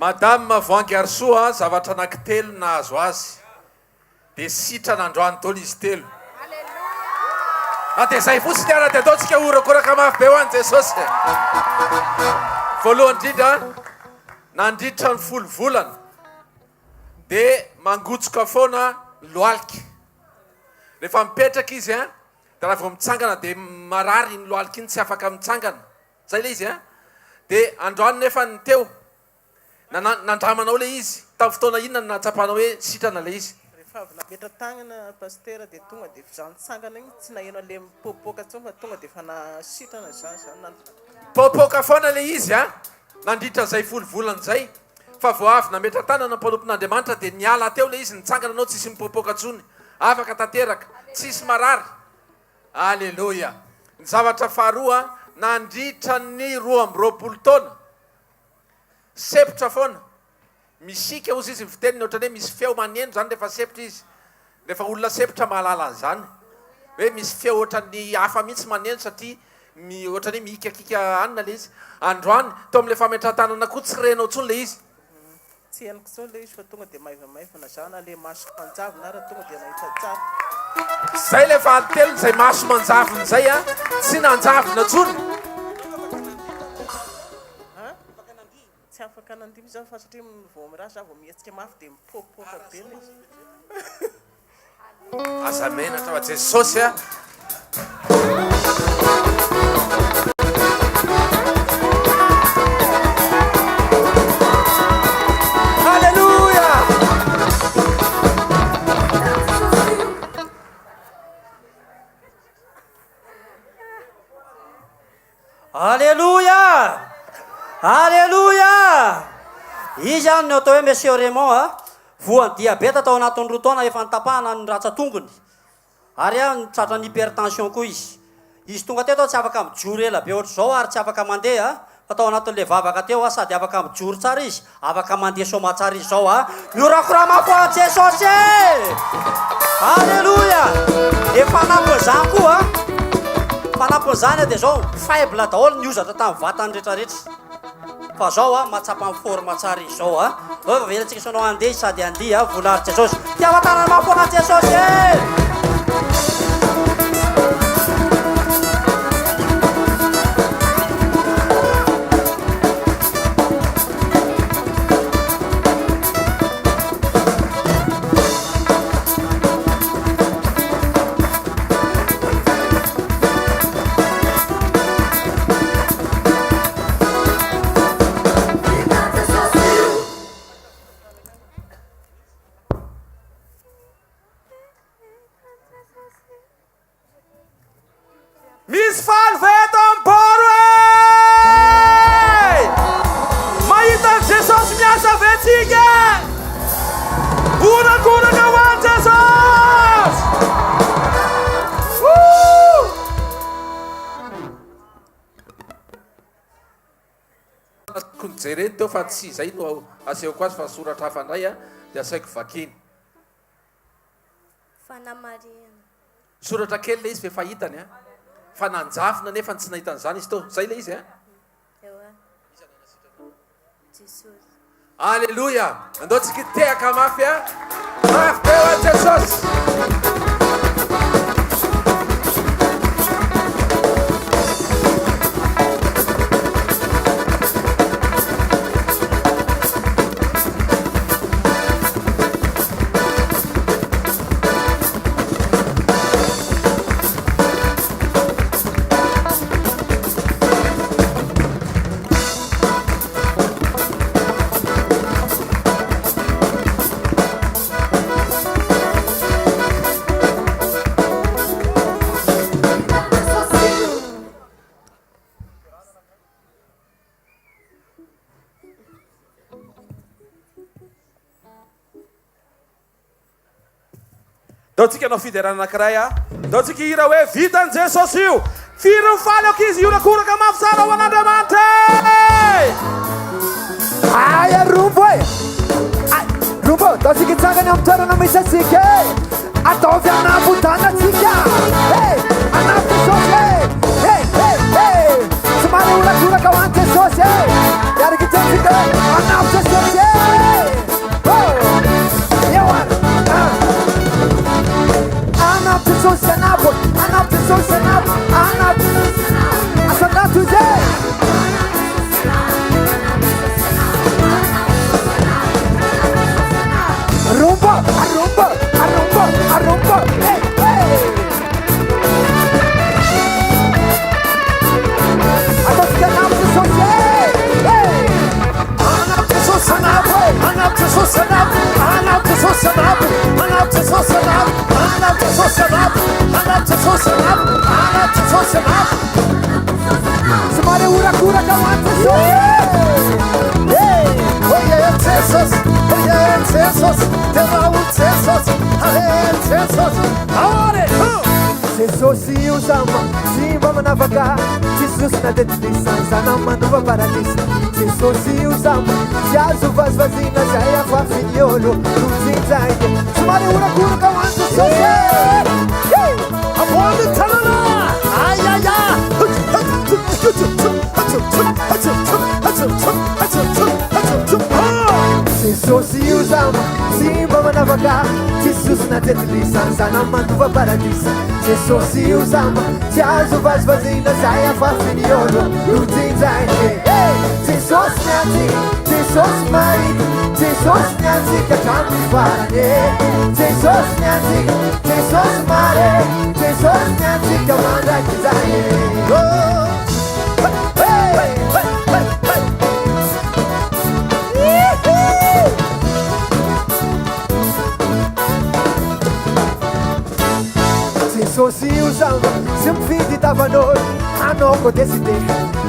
Madame Mavoangy Arsoa, zavatra anankitelo nahazo azy. Dia sitrana androany taona izy telo. Dia izay fotsiny ara dia ataontsika orakoraka mafy be ho an'i Jesosy. Voalohany indrindra, nandritra ny 10 volana. Dia mangotsoka foana lohalika. Rehefa mipetraka izy, dia raha vao mitsangana dia marary ny lohalika iny tsy afaka mitsangana. Zay ilay izy. Dia androany nefa ny teo. Nandramanao le izy tamin'ny fotoana inona no natsapanao hoe sitrana le izy. Rehefa avy napetra-tagnana pasteur dia tonga dia zany tsangana igny tsy naheno le mipopoka tsao fa tonga dia fa nasitrana zany popoka foana le izy nandritra zay 10 volana zay fa vao avy nametra-tanana mpanompon'Andriamanitra dia niala teo le izy nitsangana anao tsisy mipopoka tsony afaka tanteraka tsisy marary. Alleluia. Ny zavatra faharoa nandritra ny 12 taona sepitra foana misika ozy izy fiteniny ohatrany hoe misy feo maneno zany rehefa sepitra izy rehefa olona sepitra mahalala an'izany hoe misy feo ohatrany hafa mihitsy maneno satria ohatrany hoe mihikakika anina le izy. Androany tao amin'le fametra-tanana koa tsy renao tsony le izy tsy henoko tsao le izy fa tonga dia maivamaivana zana le maso mpanjavona ara tonga dia nahita tsara zay le fahatelo zay maso manjavona zay tsy nanjavona tsony tsy afaka nandimy zany fa satria vao miraha za vao mihetsika mafy dia mipopoka be le izy aza menatra fa Jesosy Alléluia! Alléluia! Izy any no atao hoe Monsieur Raymond voan'ny diabeta atao anatin'ny 2 taona efa nitapahana ny ratsa-tongony ary nitratra ny hypertension koa izy. Izy tonga teo tsy afaka mijoro ela be ohatr'izao ary tsy afaka mandeha atao anatin'le vavaka teo sady afaka mijoro tsara izy afaka mandeha soma tsara izy zao miorakorama foana Jesosy. Alléluia! E fanampin'izany koa fanampin'izany dia zao faible daholo ny ozatra tamin'ny vatany rehetrarehetra fa zao mahatsapa ny forme tsara izy zao fa velantsika sonao andeha sady andia voninahary Jesosy tiavatanana mafoana Jesosy. Misy faly veto am-poro mahita Jesosy miasa vetsika onakonaka ho an' Jesosy. Jereny teo fa tsy zay no asehoko azy fa soratra hafa indray dia asaiko vakiny fanamariana soratra kely le izy fa fahitany fa nanjafina nefa tsy nahitany zany izy tao zay le izy Jesosy. Alleluia. Andao tsika tehaka mafy mafy be ho an'i Jesosy. daotsika anao fiderana anankiray a daotsika hira hoe vitan' jesosy io firy mifaly aok izy io rakoraka mafy tsara ho an'andriamanitra aya rombo e rombo daotsika tsangany amin'ny toerana misy atsika e ataovy anapotanatsika e anapy jesosy e somary olakoraka ho any jesosy e iaraky tetsika anapy jesosy Anap Jesus anap, anap Jesus anap, anap asanatu je. Rumba, rumba, rumba, rumba, hey hey. Anap Jesus hey. Anap Jesus anap, anap Jesus anap, anap Jesus anap, anap Jesus anap. Anap Jesus anap, anap Jesus anap, anap Jesus anap. Semari ura-ura kawan Jesus. Hey, oh yeah Jesus, oh yeah Jesus, terau Jesus, hey Jesus. Aware, Jesus siu sama, simba manavaga. Jesus na detlisa, sana manuva paradis. Jesus siu sama, jazu vazvazina jaya fafiniolo, tuzinzaide. Semari ura-ura kawan Jesus. Hey, abone talala, ay ay ay. Jesus siu sama, simba manavaga. Jesus na detlisa, sana manuva paradis. Jesus siu sama, jazu vazvazina jaya fafiniolo, tuzinzaide. Hey, Jesus nyati, Jesus mai. Jesus nyati kakami farane. Jesus nyati, Jesus mare. Jesus nyati kamanda kizaye. Oh, hey, hey, hey, hey. Jesus siu sama, se me fidi dava noi, ano ko decide,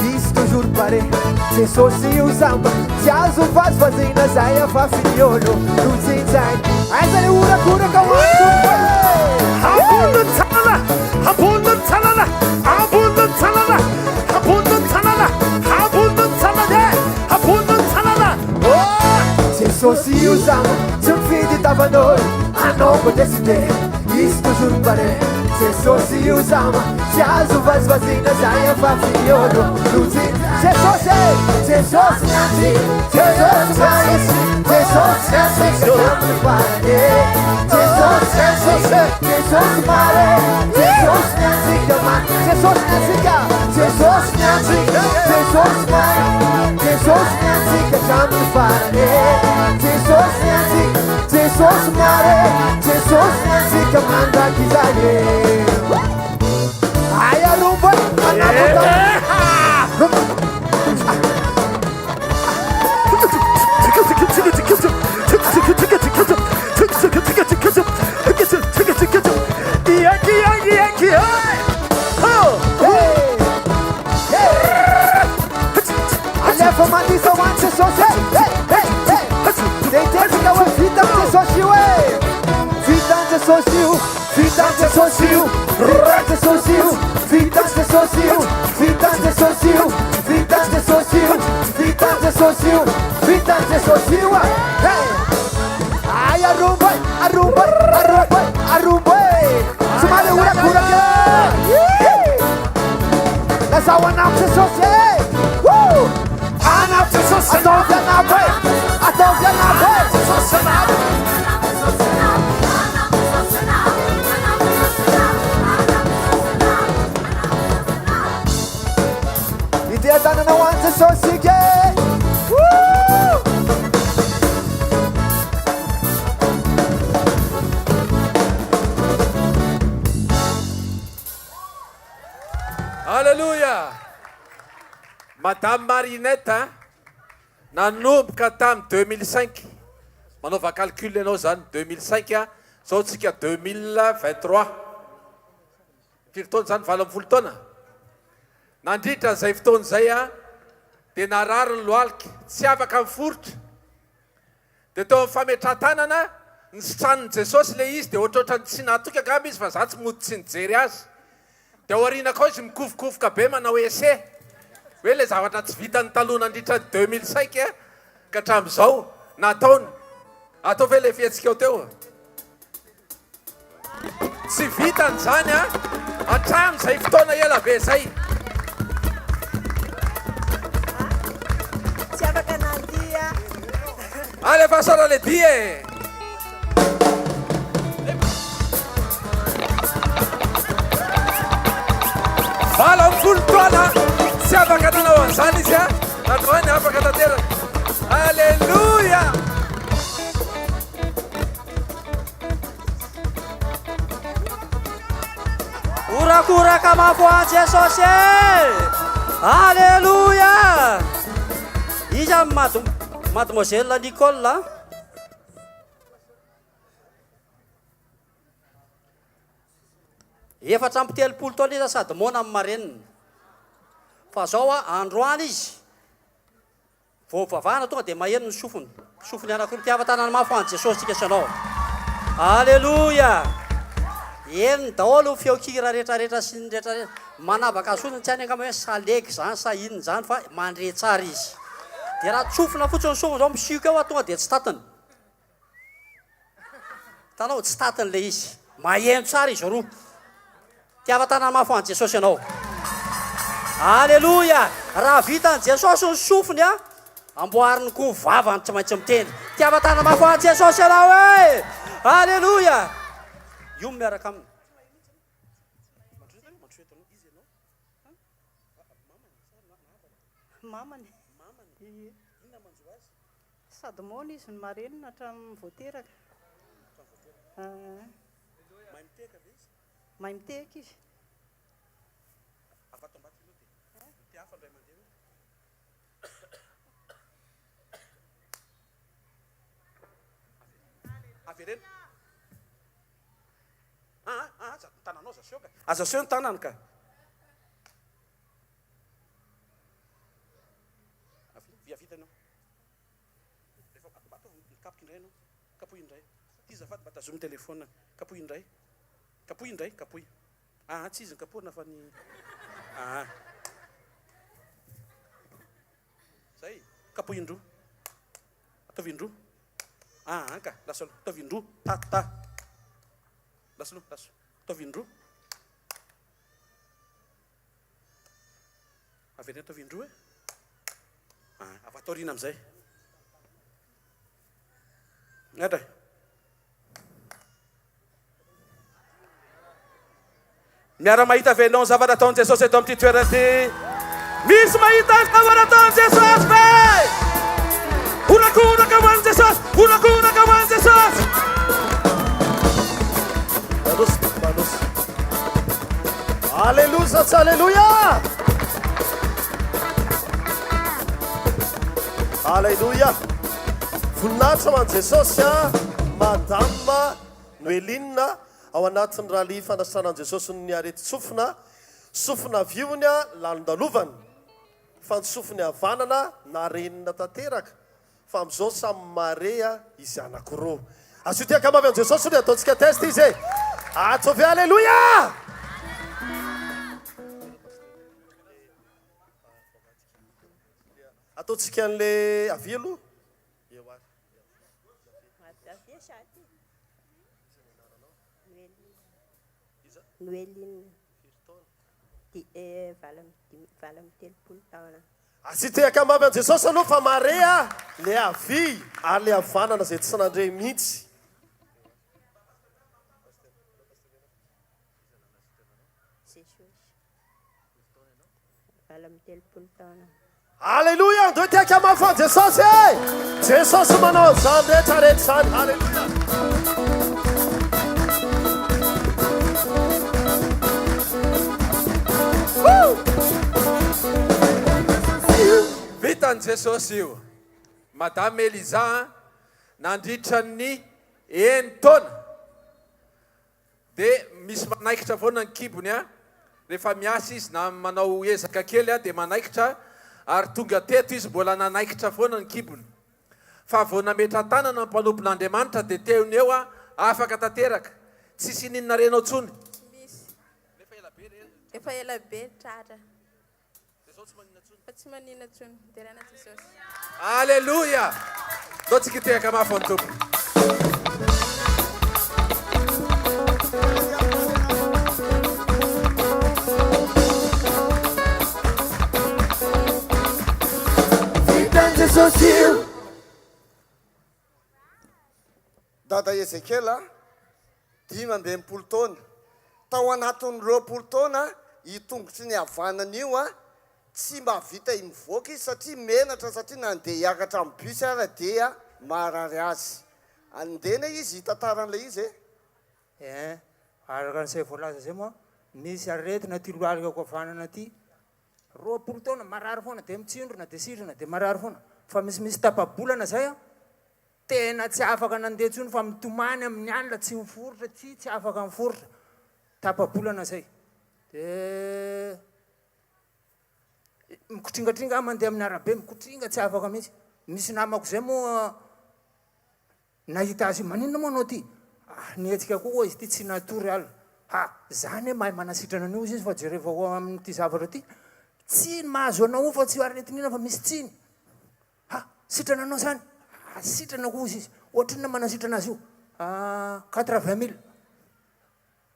diz toujours pareil. Jesus siu sama, se azu faz fazina zaia fa finiolo, luzin zain. Ai zare ura kura kawantu. Abundant talala, abundant talala, abundant talala, abundant talala, abundant talala, abundant talala. Oh, Jesus siu sama, se me fidi dava noi, ano ko decide, diz toujours pareil. Jesus siu sama, se azu faz fazina zaia fa finiolo, luzin. Jesus Jesus nyati, Jesus mais, Jesus Jesus mare, Jesus Jesus Jesus mare, Jesus nyati kama, Jesus nyati, Jesus nyati, Jesus mare, Jesus nyati kama mare, Jesus nyati, Jesus mare, Jesus nyati kama ndakizaye. Aya rumba, anabuta. Ai arrumba, arrumba, arrumba, arrumba. Semale ura kura ke. That's how one up to society. Woo! Anap to society. I don't get Idea done no one to society. Woo! Alléluia. Madame Marinette, nanomboka tamin'ny 2005. Manaova calcul ianao zany 2005 zao tsika 2023. Firy taona zany 20 taona. Nandritra zay fotoana zay dia narary ny loaliky tsy afaka miforotra. Dia tao amin'ny fametratanana Nisitranin Jesosy le izy dia ohatrohatrany tsy nahatoky angamba izy fa za tsy mody tsy nijery azy. Dia ao aoriana koa izy mikofokofoka be manao ese. Hoe le zavatra tsy vitany taloha nandritra 2005 ka hatramin'izao nataony. Atao ve le fiantsika eo teo? Tsy vitany zany hatramin'izay fotoana ela be zay. Tsy afaka nandia. Alefa sora le die. Vala folo taona tsy afaka nanao an'izany izy androany afaka tanteraka. Alleluia. Urakuraka mafoan Jesosy. Alleluia. Iza mademoiselle Nicole. Efatra amby 30 taona izy sady mona amin'ny marenina. Fa zao androany izy. Vao vavahana tonga dia maheno ny sofiny. Sofiny anankiroa mitiava-tanana mafy an Jesosy tsika sanao. Alleluia. Eny daholo feokira rehetrarehetra sy ny rehetrarehetra. Manavaka azy fotsiny tsy any angamba hoe salegy zany sa inona zany fa mandre tsara izy. Dia raha tsofina fotsiny sofiny zao misiko eo tonga dia tsy tatiny. Tanao tsy tatiny le izy. Maheno tsara izy roa. Tiava-tanana mafy an Jesosy ianao. Alleluia. Raha vitan Jesosy ny sofiny amboariny koa vavany tsy maintsy miteny. Tiava-tanana mafy an Jesosy ianao e. Alleluia. Io miaraka aminy. Mamany. Sady mona izy ny marenina hatramin'ny voateraka. Mahay miteka izy. Averena. Tananao zaseo ka. Azaseo ny tanany ka. Viavitanao. Rehefa bato mikapoka indray anao. Kapoy indray. Ty zafady mba tazomy telefona. Kapoy indray. Kapoy indray, kapoy. Tsy izy ny kapohana fa ny. Zay, kapoy indroa. Ataovy indroa. Ka, lasalo, ataovy indroa. Ta. Lasalo, laso. Ataovy indroa. Averina ataovy indroa e. Avataorina amizay. Ngatra. Miara mahita velao ny zavatra ataon'i Jesosy eto amin'ity toerana ty. Misy mahita ny zavatra ataon'i Jesosy ve? Unakunaka man Jesosy, unakunaka man Jesosy. Balos. Alleluia, alleluia. Alleluia. Voninahitra man Jesosy Madame Noeline ao anatin'ny Rallye fanasitranan'i Jesosy ny arety sofina. Sofina viony lalindalovany. Fa ny sofiny havanana narenina tanteraka. Fa amin'izao samy mare izy anankiroa. Azo tia ankamavi an Jesosy ny ataontsika test izy. Atsovy alleluia. Ataontsika an'le avy aloha. Noeline. Valam telopolo taona. Azy tia ankamavi an Jesosy aloha fa mare le avy ary le havanana zay tsy nandre mihitsy. Valam telopolo taona. Alleluia, andreo tia ankamavi an Jesosy e. Jesosy manao zany rehetrarehetra zany. Alleluia. Vitan'i Jesosy io. Madame Eliza nandritra ny 9 taona. Dia misy manaikitra foana ny kibony rehefa miasa izy na manao ezaka kely dia manaikitra ary tonga teto izy mbola nanaikitra foana ny kibony. fa vo nametra tanana mpanompon'andriamanitra dia teony eo a afaka tanteraka tsisy ninona renao tsony efa ela be tratra fa tsy manina tsony derana jesosy alleluia dao tsika tehaka mafy any tompo vitan Jesosy io dada ezekela 15 taona tao anatin'ny 20 taona hitongotry ny havanana io a tsy mahavita mivoaka izy satria menatra satria nandeha hiakatra amin'ny bus ara dia marary azy andena izy hitantaran'ilay izy araka n'izay voalaza zay moa misy aretina ty loalikako havanana ty 20 taona marary foana dia mitsindrona dia sindrona dia marary foana fa misimisy tapabolana zay a tena tsy afaka nandeha tsony fa mitomany amin'ny alina tsy miforotra tsy afaka miforotra tapabolana zay dia mikotringatringa mandeha amin'ny arabe mikotringa tsy afaka mihitsy misy namako zay moa nahita azy maninona moa anao ty nietsika koa izy ty tsy natory alina zany hoe mahay manasitrana an'io izy fa jereva amin'ity zavatra ty tsy mahazo anao fa tsy aretinina fa misy tsiny sitrana anao zany sitrana ko izy ohatrany manasitrana azy io 80 000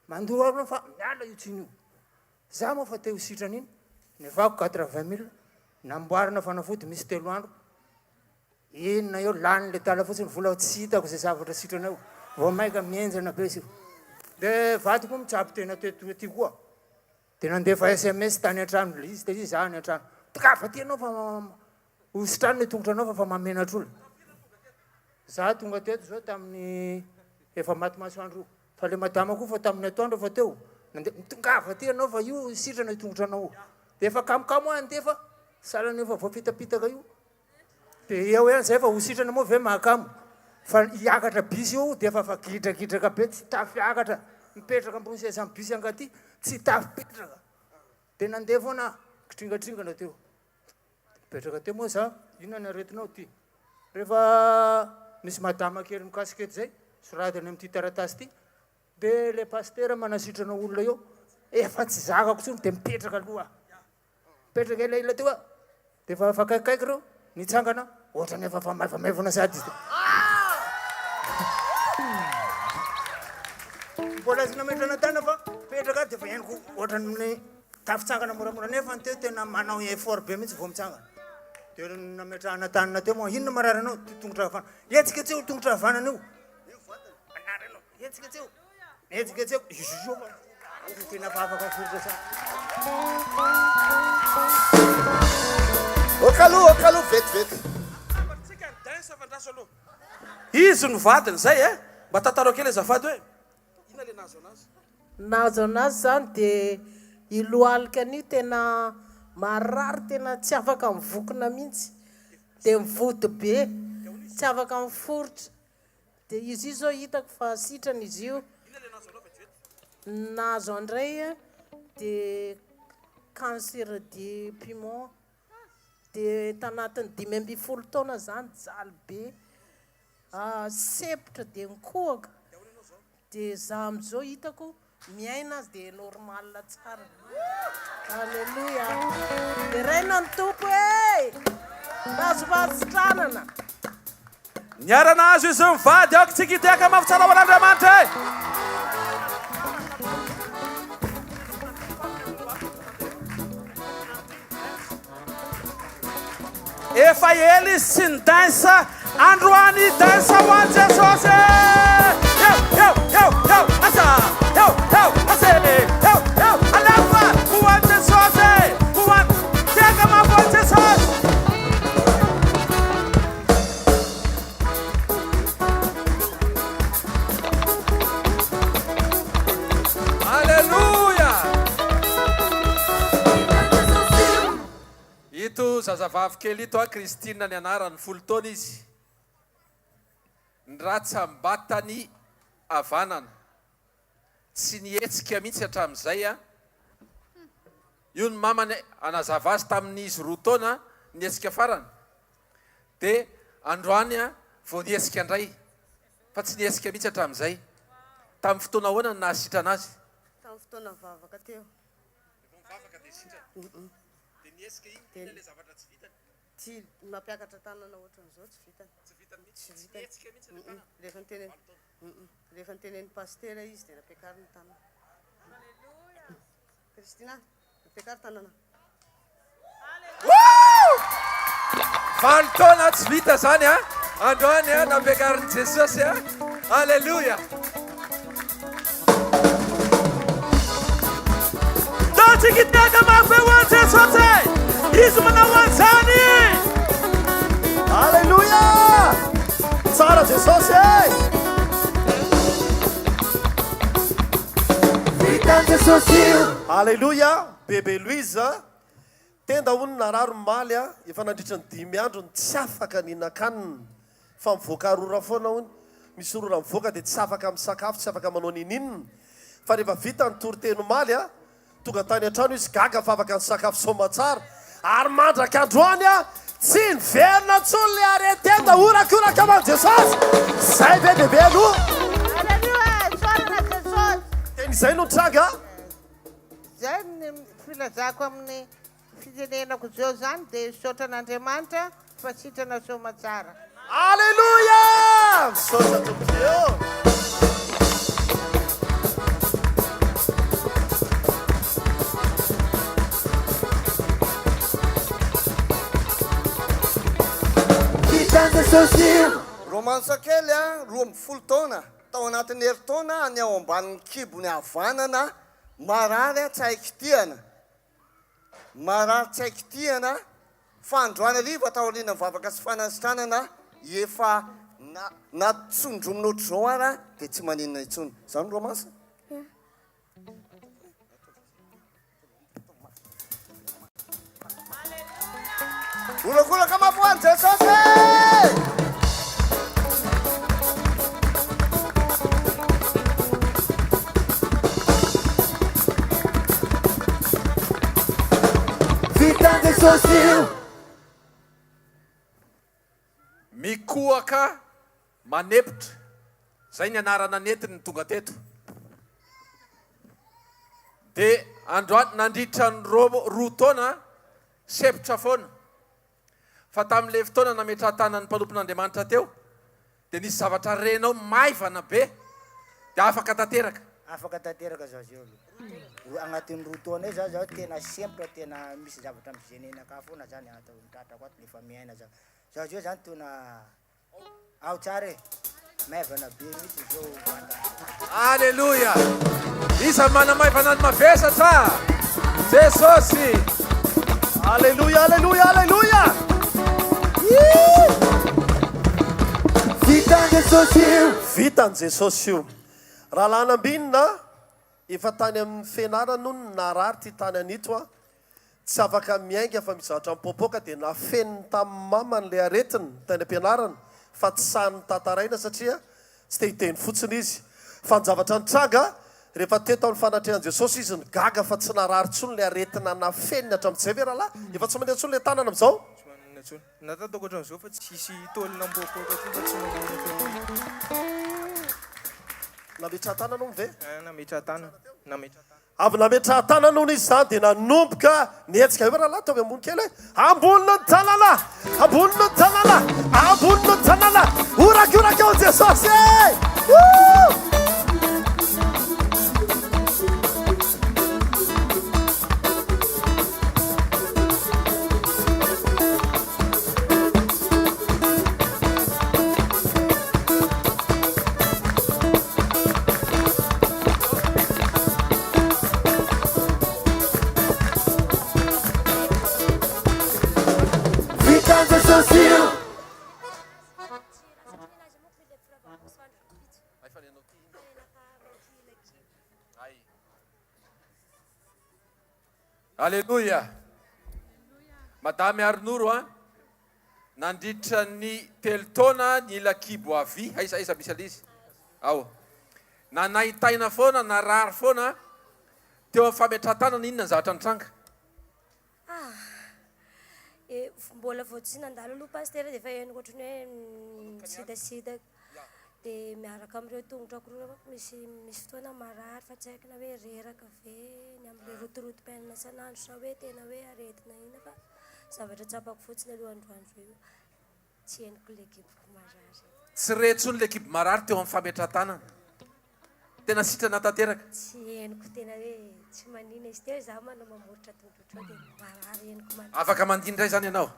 mandoro arona fa miala io tsiny io za moa fa teo sitrana iny nevako 80 000 namboarina fanafody misy 3 andro inona eo lany le tala fotsiny vola tsy hitako zay zavatra sitrana io vao maika mienjana be sy io dia vaty koa mitsaby tena ty koa dia nandefa SMS tany an-trano le izy izy za any an-trano tikafa ty anao fa ositrano tongotra anao fa mamenatra olo za tonga teto zao tamin'ny efa maty masoandro fa le madama koa fa tamin'ny atoandro fa teo mitongava ty anao fa io sitrana tongotra anao dia efa kamokamo andefa salany efa voafitapitaka io dia eo zay fa ho sitrana moa ve mahakamo fa hiakatra bisy io dia efa gidragidraka be tsy tafiakatra mipetraka ambony sezan'ny bisy angaty tsy tafipetraka dia nandeha foana kitringatringana teo mipetraka teo moa za inona ny aretinao ty rehefa misy madama kely mikasikety zay soratany amin'ity taratasy ty dia le pastera manasitrana olona eo efa tsy zakako tsony dia mipetraka aloha mipetraka elaila teo a dia efa afakaikaiky reo nitsangana ohatrany efa famavamavana sady izy mbola azy nametrana tana fa petraka dia fa henoko ohatrany tafitsangana moramora nefa teo tena manao effort be mihitsy vao mitsangana dia nametrahana tanana teo moa inona marary anao tongotra havana etsika tseo tongotra havanana io anaranao etsika tseo etsika tseo izo fa tena fa afaka foritra sa okalo vetivety izy no vadiny zay mba tantaro kely azafady hoe ina le nazo anazy nazo anazy zany dia iloalika an'io tena marary tena tsy afaka mivokona mihitsy dia mivody be tsy afaka miforotra dia izy io zao hitako fa sitrana izy io nazo andray dia cancer du poumon dia tanatin'ny 15 taona zany jaly be sepitra dia mikohaka dia za am'izao hitako miaina azy dia normal tsara alleluia dia raina ny tompo nazovazitranana niarana azo izy mivady aoko tsika hiteka mafy tsara ho an'Andriamanitra efa ely izy tsy ny dansa androany dansa ho an Jesosy asa ase alefa ho an Jesosy ho an teka mafy ho an Jesosy alleluia ito zazavavy kely ito Kristina ny anarany 10 taona izy ny ratsambatany avanana tsy nietsika mihitsy hatramin'izay io ny mamany anazava azy tamin'izy 2 taona nietsika farany dia androany a vao niesika ndray fa tsy niesika mihitsy hatramin'izay tamin'ny fotoana ahoana ny nahasitrana azy tamin'ny fotoana mivavaka teo tsy mampiakatra tanana ohatran'izao tsy vitany rehefa nytenen'ny pastera izy dia nampiakary ny tanana kristina nampiakary tanana valo taona tsy vita zany a androany a nampiakarin'i jesosy a alleloia Tsikitaka mafewa Jesosy izy manao an'izany alleluia tsara jesosy vitan Jesosy alleluia bebe Louise tenda hono nararo maly a efa nandritra ny 5 andro ny tsy afaka ninakanina fa mivoaka rora foana hony misy rora mivoaka dia tsy afaka misakafo tsy afaka manao nininina fa rehefa vita ny toriteno maly a tonga tany an-trano izy gaga fa afaka ny sakafo somatsara ary mandraka androany a tsy niverina ntsony le aretenda orakoraka aman Jesosy zay be bebe aloha teny izay no tranga zay ny filazako amin'ny fitenenako zao zany dia sotran'Andriamanitra fa sitrana somatsara alleluia misaotra tompoko romansa kely a 12 taona tao anatin'ny herintaona any ao ambanin'ny kibony havanana marary a tsy haikitiana marary tsy haikitiana fa androany ariva taoriana mivavaka sy fanasitranana efa natsondromin'ny ohatr'izao ara dia tsy maninona intsony zao ny romansa olakolaka mafoany Jesosy vitan Jesosy mikoaka manepotra zay ny anarana netiny ny tonga teto dia androany nandritra ny roa taona sepotra foana fa tamin'le fotoana nametra tanan'ny mpanompon'Andriamanitra teo dia nisy zavatra renao maivana be dia afaka tanteraka zao zio agnatin'ny roa taona zao zao tena sempotra tena misy zavatra mizenenaka foana zany atao nitratrako ato lefa miaina zao zao zio zany tona ao tsara maivana be mihitsy zao alleluia isa manamaivana ny mavesatra Jesosy alleluia alleluia alleluia vitan Jesosy vitan Jesosy io raha lanambinina efa tany amin'ny fianarana no narary ty tany anito a tsy afaka miainga fa misy zavatra mipopoka dia nafeniny tamin'ny mamany le aretiny tany am-pianarana fa tsy sany tantaraina satria tsy te hiteny fotsiny izy fa ny zavatra nitranga rehefa teto amin'ny fanatrehan Jesosy izy ny gaga fa tsy narary tsony le aretina nafeniny hatramin'izay ve rahalahy efa tsy mandeha tsony le tanana amin'izao natataoko ohatran'izao fa tsisy tolona mboakoaka fa tsy nametra tanana ve nametra tanana avy nametra tanana izy zany dia nanomboka nietsika eo rahalahy ataovy ambony kely hoe ambonino ny tanana ambonino ny tanana ambonino ny tanana orakoraka ao Jesosy alleluia madame Arnoro a nandritra ny 3 taona ny lakibo avy aiza misy alizy ao na nahitaina foana na rary foana teo amin'ny fametratanana inona ny zavatra nitranga mbola vao tsy nandalo aloha pastera dia efa henoko ohatrany hoe misitasitaka dia miaraka amin'ireo tongotrako roa misy fotoana marary fa tsy haikina hoe reraka ve ny amin'ilay rotorotom-piainana isan'andro sa hoe tena hoe aretina ina fa zavatra tsapako fotsiny alohandroandro io tsy henoko lekipiko marary. Tsy retsony lekipa marary teo amin'ny fametratanana tena sitrana tanteraka. Tsy henoko tena hoe tsy manina izy teo za manao mamoritra tongotrao dia marary henoko marary. Afaka mandindray zany ianao.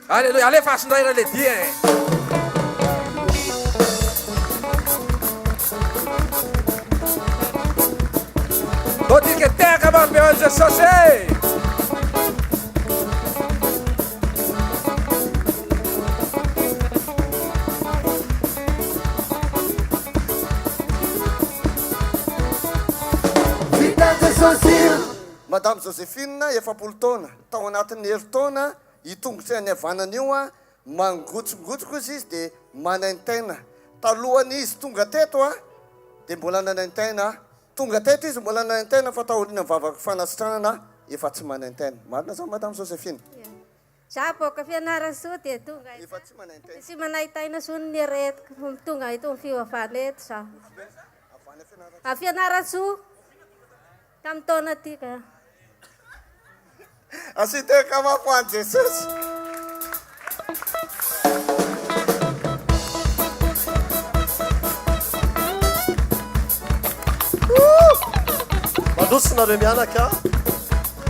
Aleluia, alefa asondray raha le dia e. Totika teka marobe ho an'i Jesosy e. Madame Joséphine efapolo taona tao anatin'ny herintaona hitongotry any havanana io a mangotsongotsoko izy dia manaintena talohany izy tonga teto a dia mbola nanaintena tonga teto izy mbola nanaintena fa taoriana mivavaka fanasitranana efa tsy manaintena. Marina zao Madame Joséphine. Za boaka fianarana soa dia tonga efa tsy manaintena sy manaitaina so ny aretiko tonga itony fivavahana eto za afianarana soa tamin'ny taona tika asiteka mafoany Jesosy. Mandrotsonareo mianaka.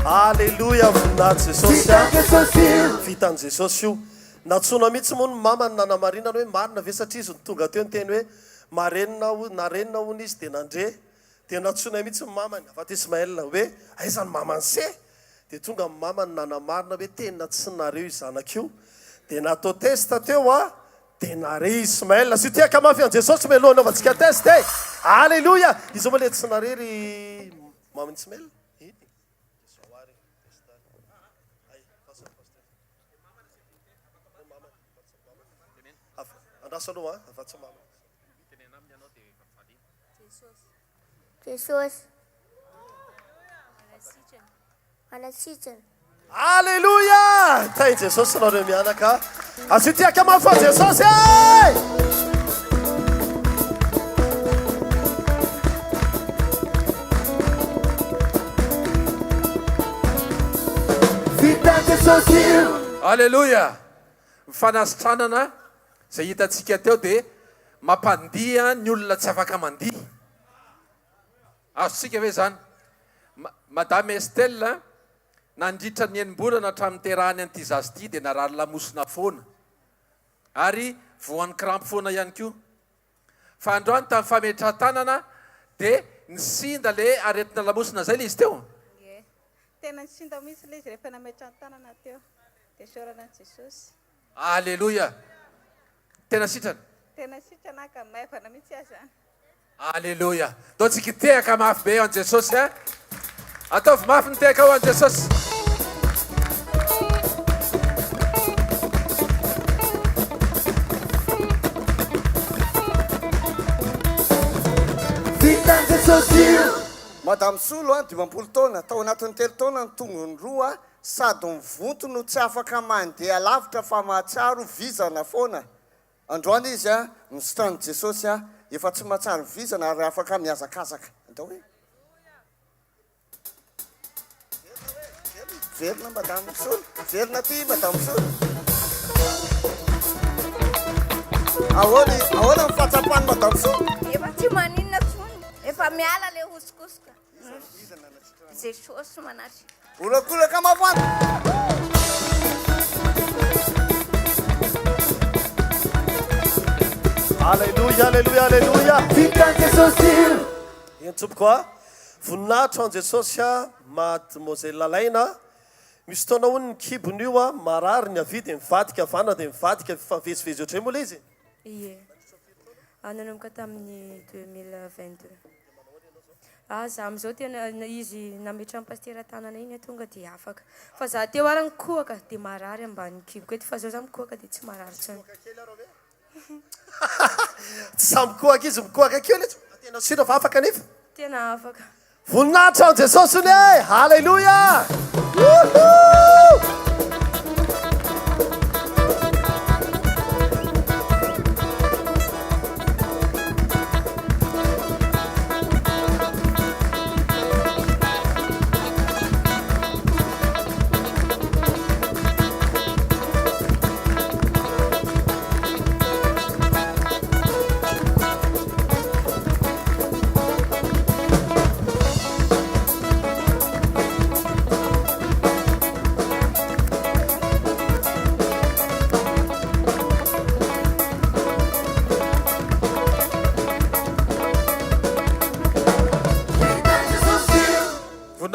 Aleluia, voninahitra Jesosy. Vitan'i Jesosy io. Natsona mihitsy moa ny mamany nanamarinana hoe marina ve satria izy tonga teo ny teny hoe narenina hony izy dia nandre. Dia natsona mihitsy ny mamany afa-ty Ismaël hoe aiza ny mamany se. Dia tonga ny mamany nanamarina hoe tena tsy nareo izanak'io. Dia natao testa teo a dia nare Ismaël. Sy tiaka mafy an Jesosy meloha anaovantsika test e. Aleluia. Izy moa le tsy narery mamany Ismaël. Andraso aloha afa-tsy mamany. Jesosy manasitrana. Aleluia! Tainy Jesosy nareo mianaka. Asy tiaka mafy an Jesosy e! Vitan'i Jesosy. Aleluia. Mifanasitranana zay hitantsika teo dia mampandiha ny olona tsy afaka mandiha. Azontsika ve zany? Madame Estelle nandritra ny enim-bolana hatramin'ny terahany an'ity zazy ity dia narary lamosina foana ary voan'ny krampy foana ihany koa. Fa androany tamin'ny fametran-tanana dia nisinda le aretina lamosina zay le izy teo. Tena nisinda mihitsy le izy rehefa nametran-tanana teo dia sorana an'i Jesosy. Aleluia. Tena sitrana. Tena sitrana ka maivana mihitsy azy zany. Aleluia. Ataontsika tehaka mafy be eo an Jesosy e. Ataovy mafy ny tehaka ao an Jesosy. Vitan'i Jesosy. Madame Solo a 20 taona tao anatin'ny telo taona ny tongony roa sady mivonto no tsy afaka mandeha lavitra fa mahatsiaro vizana foana. Androany izy a misitran'i Jesosy a efa tsy mahatsiaro vizana ary afaka miazakazaka. Andao hoe verina Madame Solo, verina ty Madame Solo. Ahoana ny fahatsapany Madame Solo? Efa tsy maninona tsony efa miala le hosokosoka. Jesosy manatry. Olakolaka mafana. Aleluia, aleluia, aleluia. Vitan'i Jesosy. Entsopy koa voninahitra an Jesosy a mademoiselle Lalaina. Misy taona hono ny kibony io a marary ny avy dia mivadika avana dia mivadika favezivezy ohatray moa le izy. Ie. Nanomboka tamin'ny 2022. Za amin'izao tena izy nametra amin'ny pastera tanana iny tonga dia afaka. Fa za teo ara mikohaka dia marary ambany kiboko eto fa zao za mikohaka dia tsy marary tsony. Tsy sa mikohaka izy mikohaka kely tena sina fa afaka nefa. Tena afaka. Voninahitra an Jesosy ny e. Haleluia.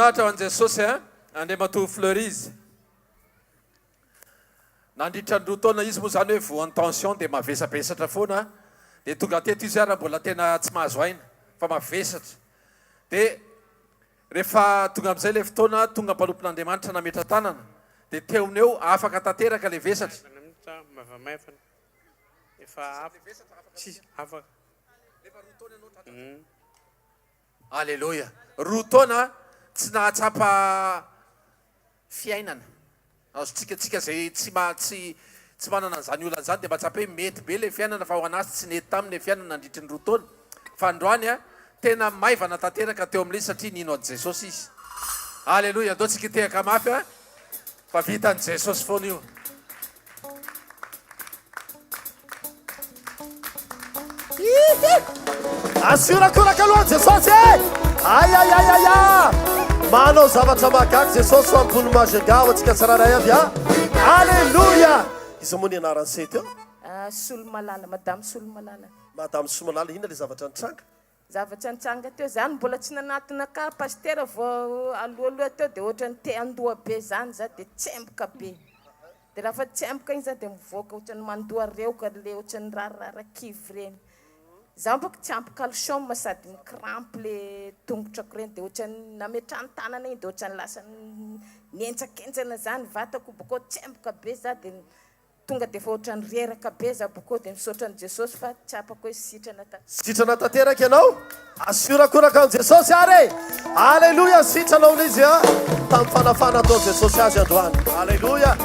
voninahitra ho an' jesosy a andre matohy fleur izy nandritra ny roa taona izy moa zany hoe voan'ny tension dia mavesabesatra foana dia tonga teto izy raha mbola tena tsy mahazo aina fa mavesatra dia rehefa tonga amin'izay le fotoana tonga mpanompon'andriamanitra nametra tanana dia teoneo afaka tanteraka le vesatra Mavamaifana. Efa afaka. Alleluia. Roa taona tsy nahatsapa fiainana. Azontsika zay tsy manana an'izany olona zany dia mahatsapa hoe mety be le fiainana fa ho anazy tsy nety taminy fiainana nandritry ny roa taona. Fa androany a tena maivana tanteraka teo amin'ilay satria nino an' Jesosy izy. Alleluia. Andao tsika tehaka mafy a fa vitan' Jesosy foana io. Asiorakoraka aloha Jesosy e! Ayayayaya! Manao zavatra mahagaga Jesosy ho ambony Mahajanga ho antsika tsiraray avy a. Alleluia! Izy moa ny anarany se teo? Solomalala, madame Solomalala. Madame Solomalala, inona le zavatra nitranga? Zavatra nitranga teo zany mbola tsy nanatona ka pastera vao alohaloha teo dia ohatra ny te andoha be zany za dia tsemboka be. Dia raha fa tsemboka iny za dia mivoaka ohatra ny mandoha reoka le ohatra ny rarararakivy reny. Za mboko tsy ampy calcium sady mikrampo le tongotrako reny dia ohatra ny nametrany tanana iny dia ohatra ny lasa nientsakentsana zany vatako boko tsemboka be za dia tonga dia efa ohatra ny reraka be za boko dia misaotra ny Jesosy fa tsy apako hoe sitrana sitrana tanteraka ianao asiorakoraka an' Jesosy ary alleluia sitranao n'izy a tamin'ny fanafana atao Jesosy azy androany alleluia.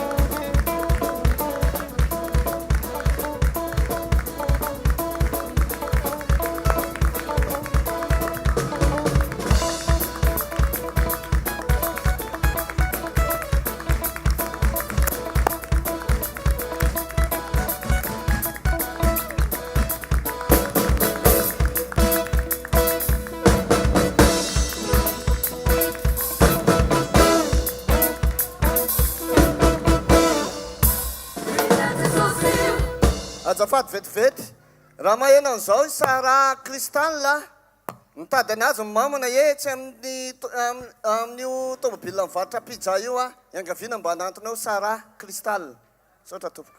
Azafady vetivety raha mahena an'izao Sara Cristal mitady anazy mamana etsy amin'io tomobile mivarotra pizza io a iangaviana mba hanantonao Sara Cristal saotra tompoko.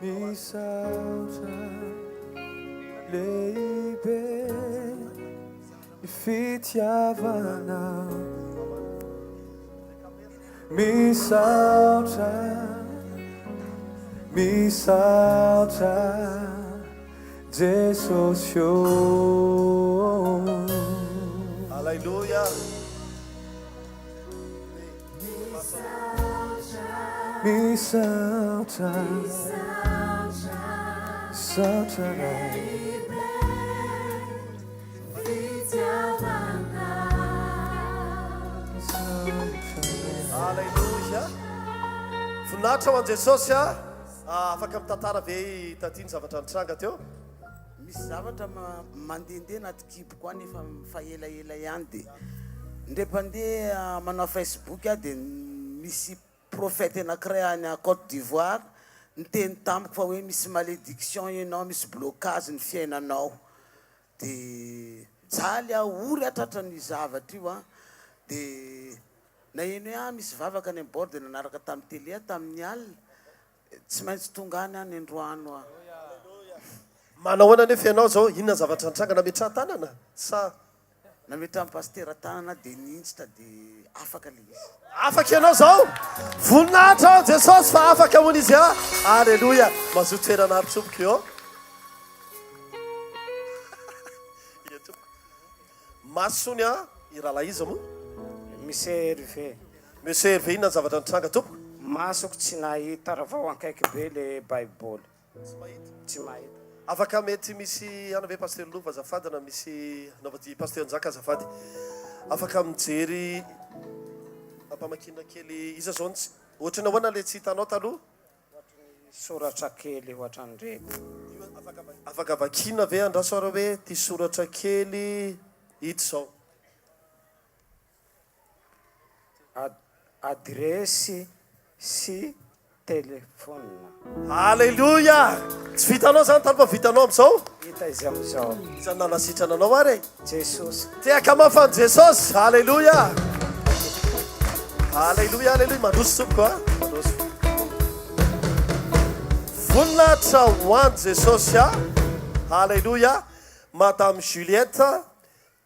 Misaotra lehibe ny fitiavana misaotra Jesosy o. Alleluia. Misaotra Alleluia. Voninahitra ho an' Jesosy a afaka mitantara ve taty ny zavatra nitranga teo? Misy zavatra mandehandeha anaty kibo koa nefa mifaelaela ihany dia ndrempandeha manao Facebook a dia misy prophète anankiray any à Côte d'Ivoire niteny tamiko fa hoe misy malédiction ianao misy blocage ny fiainanao dia jaly aory atratra ny zavatra io a dia na ino hoe misy vavaka any bord dia nanaraka tamin'ny télé tamin'ny alina tsy maintsy tonga any any androano a. Manao ahoana nefa ianao zao inona zavatra nitranga nametra tanana sa nametra amin'ny pastera tanana dia nintsitra dia afaka le izy afaka ianao zao voninahitra ao Jesosy fa afaka hono izy a. Alleluia. Mazoto toerana aritsoboka eo masony a i Rallye izy moa Monsieur Hervé. Monsieur Hervé inona ny zavatra nitranga tompoko? Masoko tsy nahita raha vao ankaiky be le Bible. Tsy mahita. afaka mety misy anave pasteur lova azafady na misy navady pasteur njaka azafady afaka mijery ampamakina kely iza zao ohatra ny ahoana le tsy hitanao taloha soratra kely ohatran'ireny afaka vakina ve andrasoara hoe ty soratra kely hita zao adresy sy telefona. Alléluia. Tsy vitanao zany talo fa vitanao am'izao hita izy am'izao izany nanasitrana anao ary jesosy teaka mafany jesosy. Alléluia. Alléluia, alléluia. Mandroso tompoko a mandroso voninahitra ho any jesosy a. Alléluia. Madame Juliette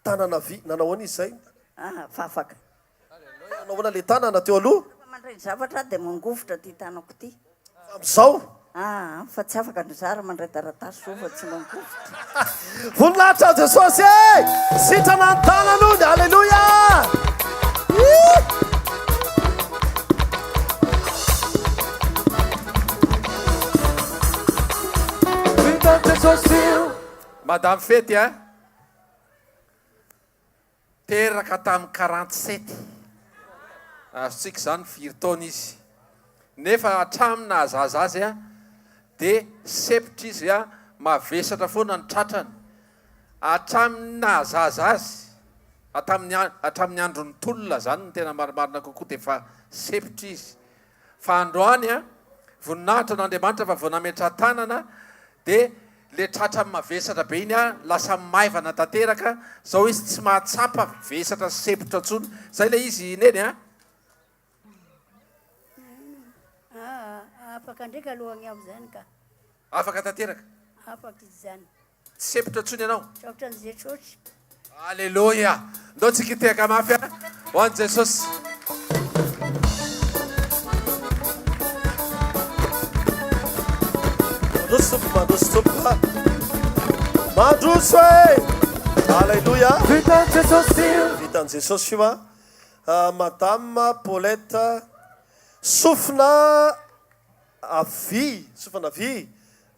tanana vy nanahoana izy zay fafaka nanahoana le tanana teo aloha mandray zavatra dia mangofotra ty tanako ty am'izao fa tsy afaka nizara mandray taratasy so fa tsy mangofotra voninahitra jesosy e sitrana ny tananony. Alléluia. Madame Fety a teraka tamin'ny 47 azotsika zany 4 taona izy nefa hatraminy nahazaza azy a dia sepitra izy a mavesatra foana ny tratrany hatraminy nahazaza azy hatramin'ny andron'ny tolona zany ny tena marimarina kokoa dia fa sepitra izy fa androany a voninahitra n'Andriamanitra fa vao nametra tanana dia le tratra mavesatra be iny a lasa maivana tanteraka zao izy tsy mahatsapa vesatra sepitra ntsony zay le izy neny a afaka ndraika alohany ao zany ka afaka tanteraka afaka izy zany sepitra ntsony ianao saotra ny jesosy. Alléluia. Ndao tsika hiteka mafy a ho an'i jesosy. Mandroso mandroso e. Alléluia. Vitan'i Jesosy io. Vitan'i Jesosy io a madame Paulette sofina avy sofina avy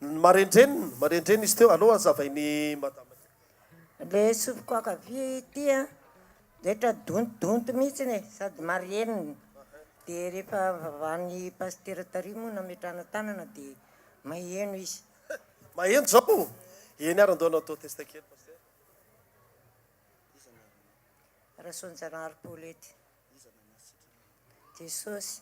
marendreny izy teo aloha azavainy madame le sofiko akavy ty a rehetra dontodonto mihitsy ne sady mareniny dia rehefa vavany pasteur tarimo nametrana tanana dia maheno izy maheno zao eny ary andao natao testa kely pasteur rasonjanary Paulette jesosy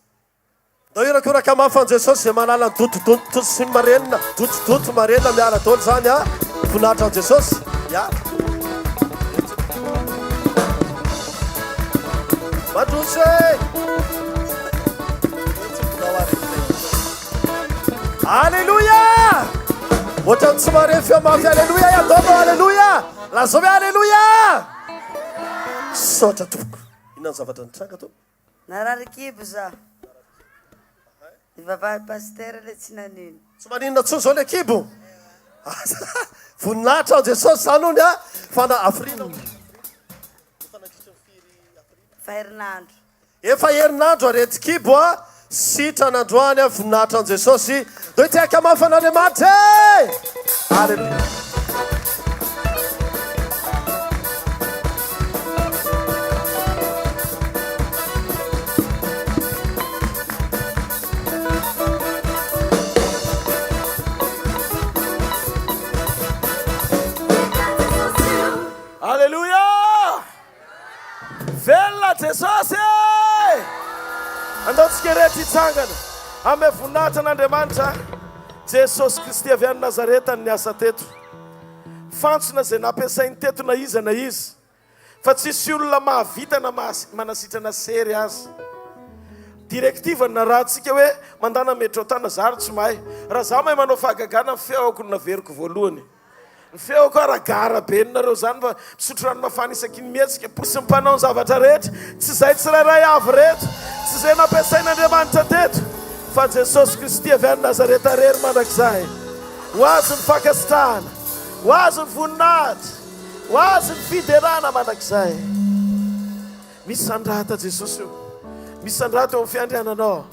ndao irakoraka mafany jesosy zay manala ny dontodonto sy marenina dontodonto marenina miala dolo zany a voninahitra an jesosy ya mandroso e. Alléluia. Ohatran'ny tsy marefy eo mafy. Alléluia iadolo. Alléluia. Lazao hoe alléluia. Saotra tompoko inona ny zavatra nitranga to nararikibo za vavahy pasteur le tsy nanino tsy maninona tsoa zao le kibo voninahitra an jesosy zany ony a fana afrina fa herinandro efa herinandro arety kibo a sitrana androany a voninahitra an jesosy do itiaka mafan'Andriamanitra e. Alleluia. Alleluia. Velona Jesosy. Andaontsika rehetra hitsangana ame voninahitra an'Andriamanitra Jesosy Kristy avy any Nazareta niasa teto fantsona zay nampiasainy teto na izy fa tsisy olona mahavita na manasitrana sery azy direktiva na rahantsika hoe mandana metro tana zaro tsy mahay raha za mahay manao fahagagana ny feoko no naveriko voalohany ny feoko aragara be nareo zany fa misotro rano mafana isaky ny mihetsika sy mpanao ny zavatra rehetra tsy zay tsirairay avy rehetra tsy zay nampiasain'Andriamanitra teto fa Jesosy Kristy avy any Nazareta rery mandrakizay ho azy ny fakasitrahana ho azy ny voninahitra ho azy ny fiderana mandrakizay misy sandrata Jesosy io misy sandrata eo amin'ny fiandriananao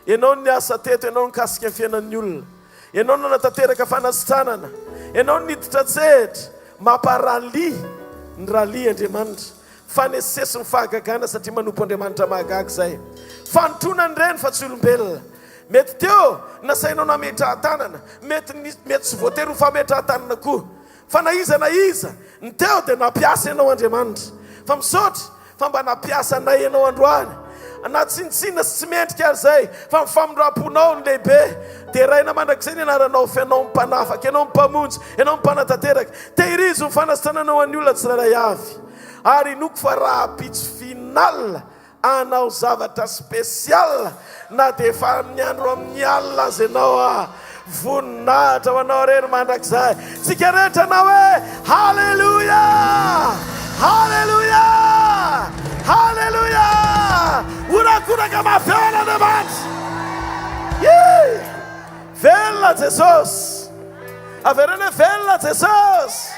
ianao ny asa teto ianao nikasika ny fiainan'ny olona ianao no natateraka fanasitranana ianao niditra tsetra mamparally ny rallye Andriamanitra fanesesy ny fahagagana satria manompo Andriamanitra mahagaga zay fanotronany reny fa tsy olombelona mety teo nasainao nametra tanana mety tsy voatery ho fametra tanana koa fa na iza ny teo dia nampiasa ianao Andriamanitra fa misaotra fa mba nampiasa anay ianao androany na tsinitsina sy tsy mendrika ary zay fa mifamindram-ponao ny lehibe dia raina mandrakizay ny anaranao fa ianao mimpanafaka ianao mimpamonjy ianao mimpanatateraka tehirizy mifanasitananao an'ny olona tsirairay avy ary inoko fa raha pitso final anao zavatra spesial na dia efa miandro amin'ny alina azy ianao voninahitra ho anao reny mandrakizay tsika rehetra anao hoe halleluja halleluja halleluja urakoraka mafeona Andriamanitra velona Jesosy averena velona Jesosy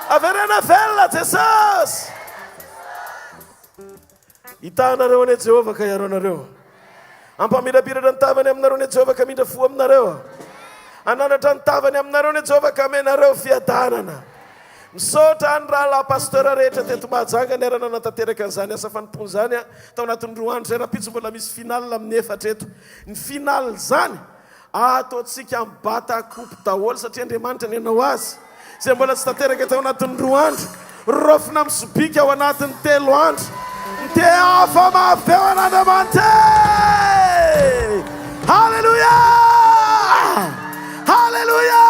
averena velona Jesosy hitanareo ane Jehovah ka iaro anareo ampamirapiratra ny tavany aminareo ane Jehovah ka mindra fo aminareo anandratra ny tavany aminareo ane Jehovah ka amenareo fiadanana misaotra ny raha la pasteur rehetra teto Mahajanga ny arana natateraka an'izany asa fanompony zany tao anatin'ny 2 andro zay rapitso mbola misy final amin'ny 4 eto ny final zany ataontsika mibata coupe daholo satria Andriamanitra ny anao azy zay mbola tsy tateraka tao anatin'ny 2 andro rofina misobika ao anatin'ny 3 andro dia afa mafeo an'Andriamanitra halleluja halleluja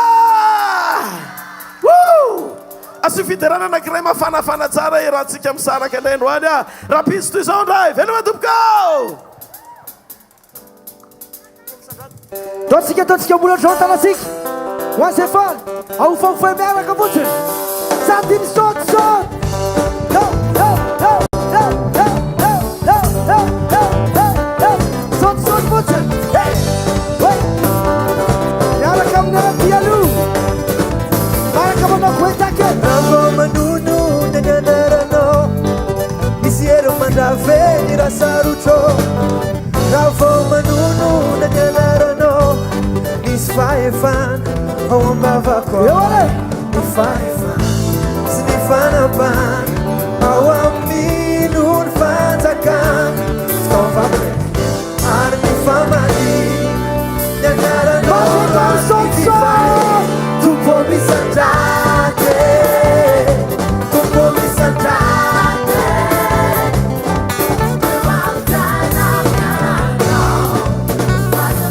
asy fiderana anankiray mafanafana tsara rahantsika misaraka indray androany raha pisy toy izao ndray veloma tompoko Totsika mbola drao tanasika ho azy efa ahofahofay miaraka fotsiny sady misaotisaoty saotisaoty fotsiny miaraka amin'ny arapialo miaraka mamakoetake raha manono ny anaranao misy ero mandraveny raha sarotro raha vao manono ny anaranao misy fahefana ao ambavako ny fahefana sy ny fanapana ao amino ny fanjakana fitaovana ary ny famali ny anaranao tumpo misandrate tumpo misandrate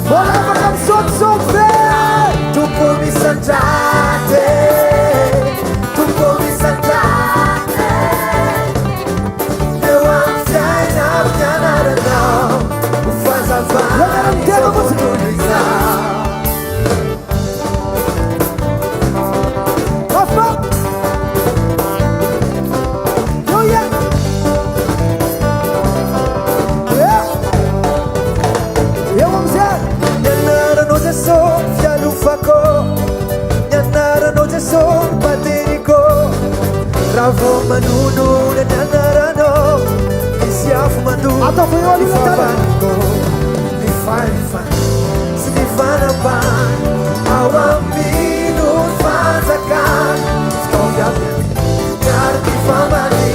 volava kam sotsotse tumpo misandrate tumpo misandrate eu amfiaina amfianaranao ufazavana isofotuliza fialufako nyanarano Jesson pateriko ravo manuno nyanarano isiafu mandu ifabanko ifaifa sinifana pan awaminu fanzakan stoyabe yardi famani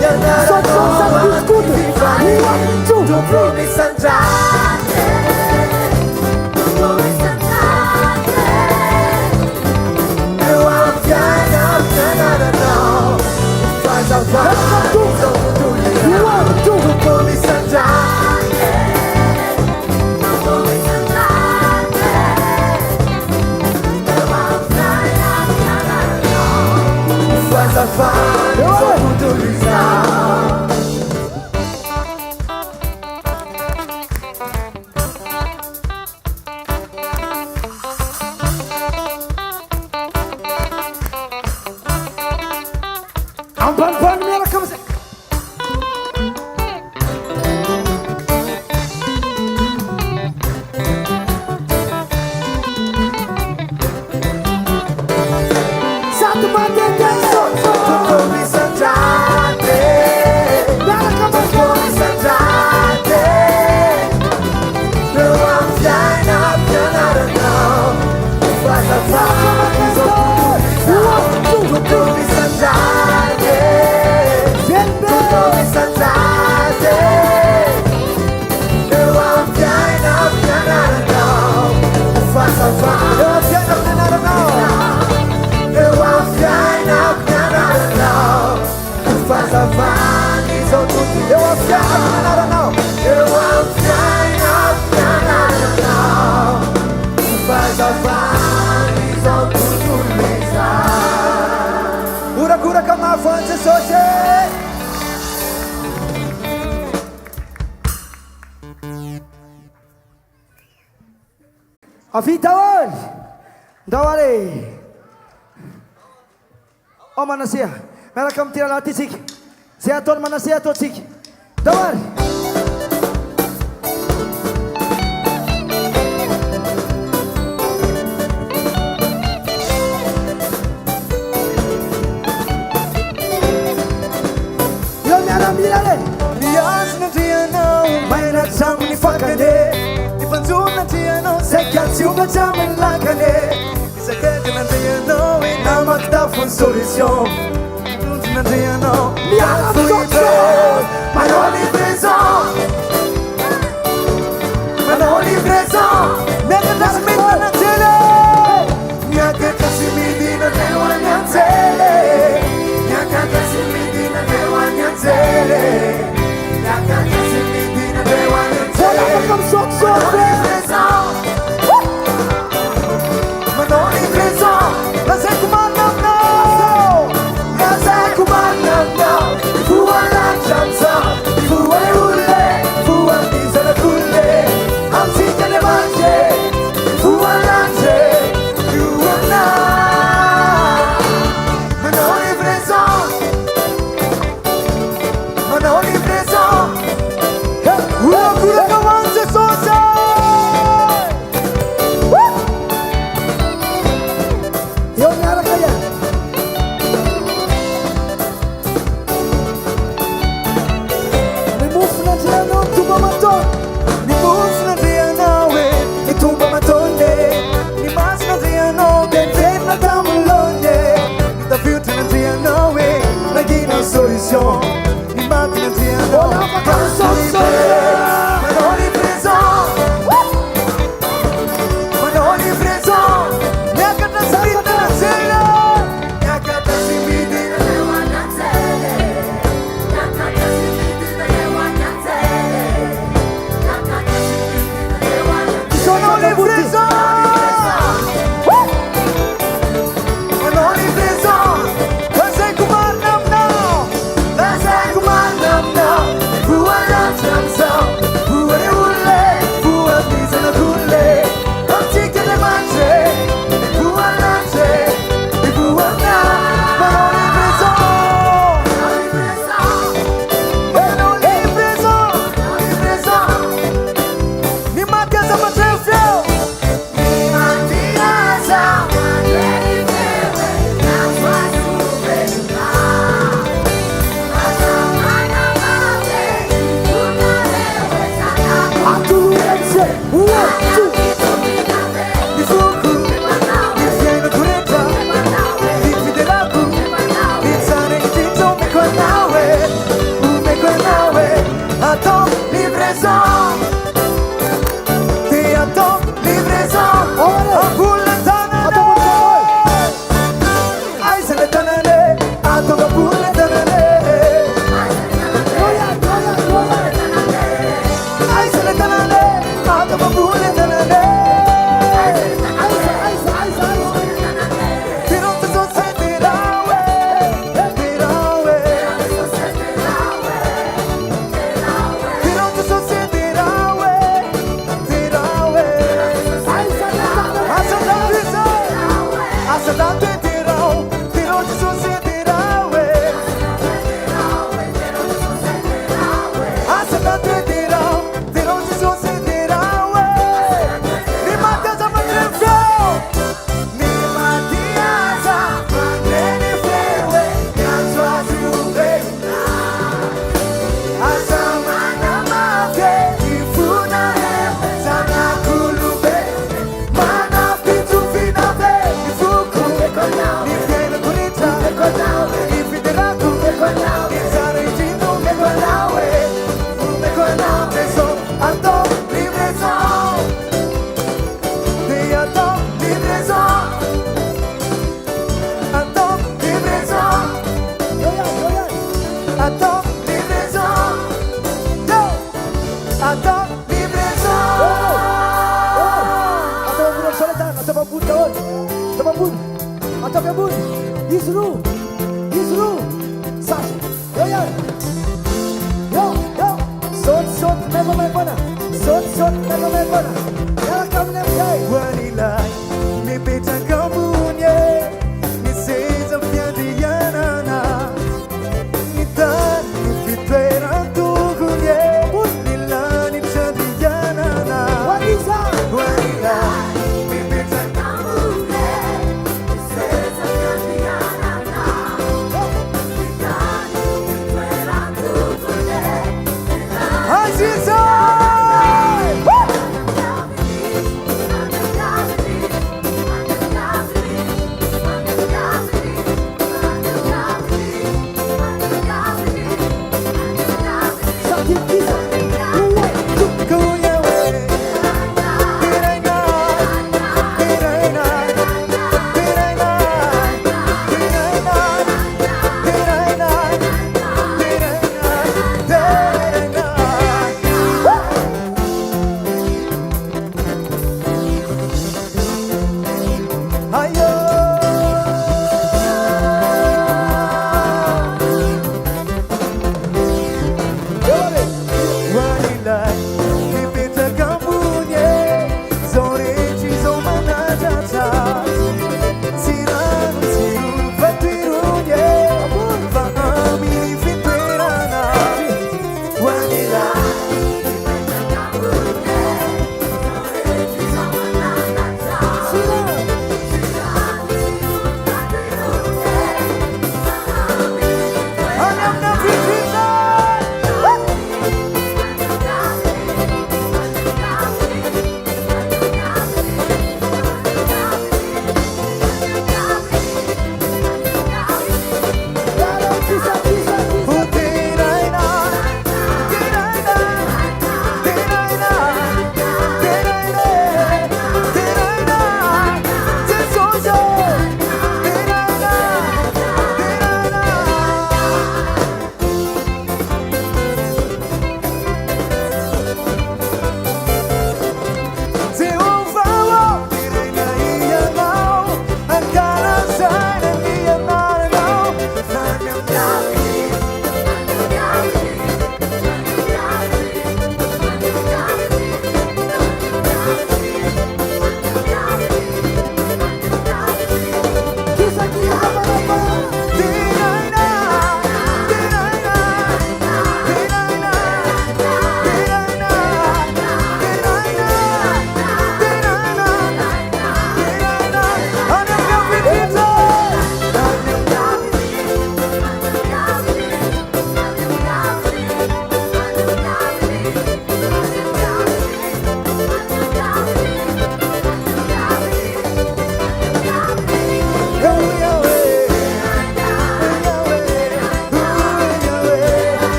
nyanarano ififani tupo misandrate Avitaon! Dawari! O Manasia, meron kang tira natin sige. Seaton Manasia to sige. Dawari! Yon meron bilale! Bias na tiano, may natsang ni Fakane. Ipansun na tiano, sekat siuga jaman lakane. Isakete na tiano, na magtafon solusyon. Na tiano, bias fuite, manoli prezon. Manoli prezon, neka tasmita na tele. Neka tasimidi na tewanya tele. Neka tasimidi na tewanya tele. Neka tasimidi na tewanya tele. Olha como sok-sok, Manoli prezon, mas é kumandam now. Mas é kumandam now. Ifuan lang chansa, ifuan ule, ifuan isa na kule. Ang sika na manje, ifuan lang je, ifuan na. Manoli prezon, Manoli prezon. Ula kula kawan se sosa. Yo nyara kaya. Remove na tiano tumba maton. Remove na tiano we itumba matonde. Nimas na tiano bente na tamulonde. The future na tiano we nagina solution. Nimat na tiano Manoli prezon. Manoli prezon. Neka na sabita na zela. Neka na simidi na lewanya zele. Neka na simidi na lewanya zele. Neka na simidi na lewanya zele. Manoli prezon. Manoli prezon. Lasai kumandam now. Lasai kumandam now. Buat lang chansa. Buat ule. Buat bisa na kule. Ang tika na manje. Buat lang je. Buat na. Manoli prezon. Manoli prezon. Manoli prezon. Manoli prezon. Ni mati sama trefio. Ni mati sama trefio. Yang suatu benda. Masa mana mati. Guna lewe sana. Aku ese. Waktu. Di fuku. Di fieno kureta. Di fidelaku. Di sana kitito mekwa nawe. Umekwa nawe. Atom livrezon. Ti atom livrezon. Apulla tanane. Ai se le tanane. Atom apulla tanane. Ai se le tanane. Atom apulla tanane. Tironte so se tirawe. Tirawe. Tironte so se tirawe. Tirawe. Asadante tirau. Tironte so se tirawe. Asadante tirau. Tironte so se tirawe. Ni mata sama trefio. Ni matia sama trefio. Yang suatu benda. Asama nama ke ifuna hewe sana kulube. Mana pitu finabe. Ifuku ni fiena kurita. Ifideraku Isare jino mekwa nawe. Mekwa nawe so atom livrezon. Di atom livrezon. Atom livrezon. Atom livrezon. Yo! Atom livrezon. Atom bulan solatan, atom bun tahun. Atom bun. Atom bun. Isru. Isru. Sas. Yo yo. Yo yo. Sot sot meko mekona. Sot sot meko mekona.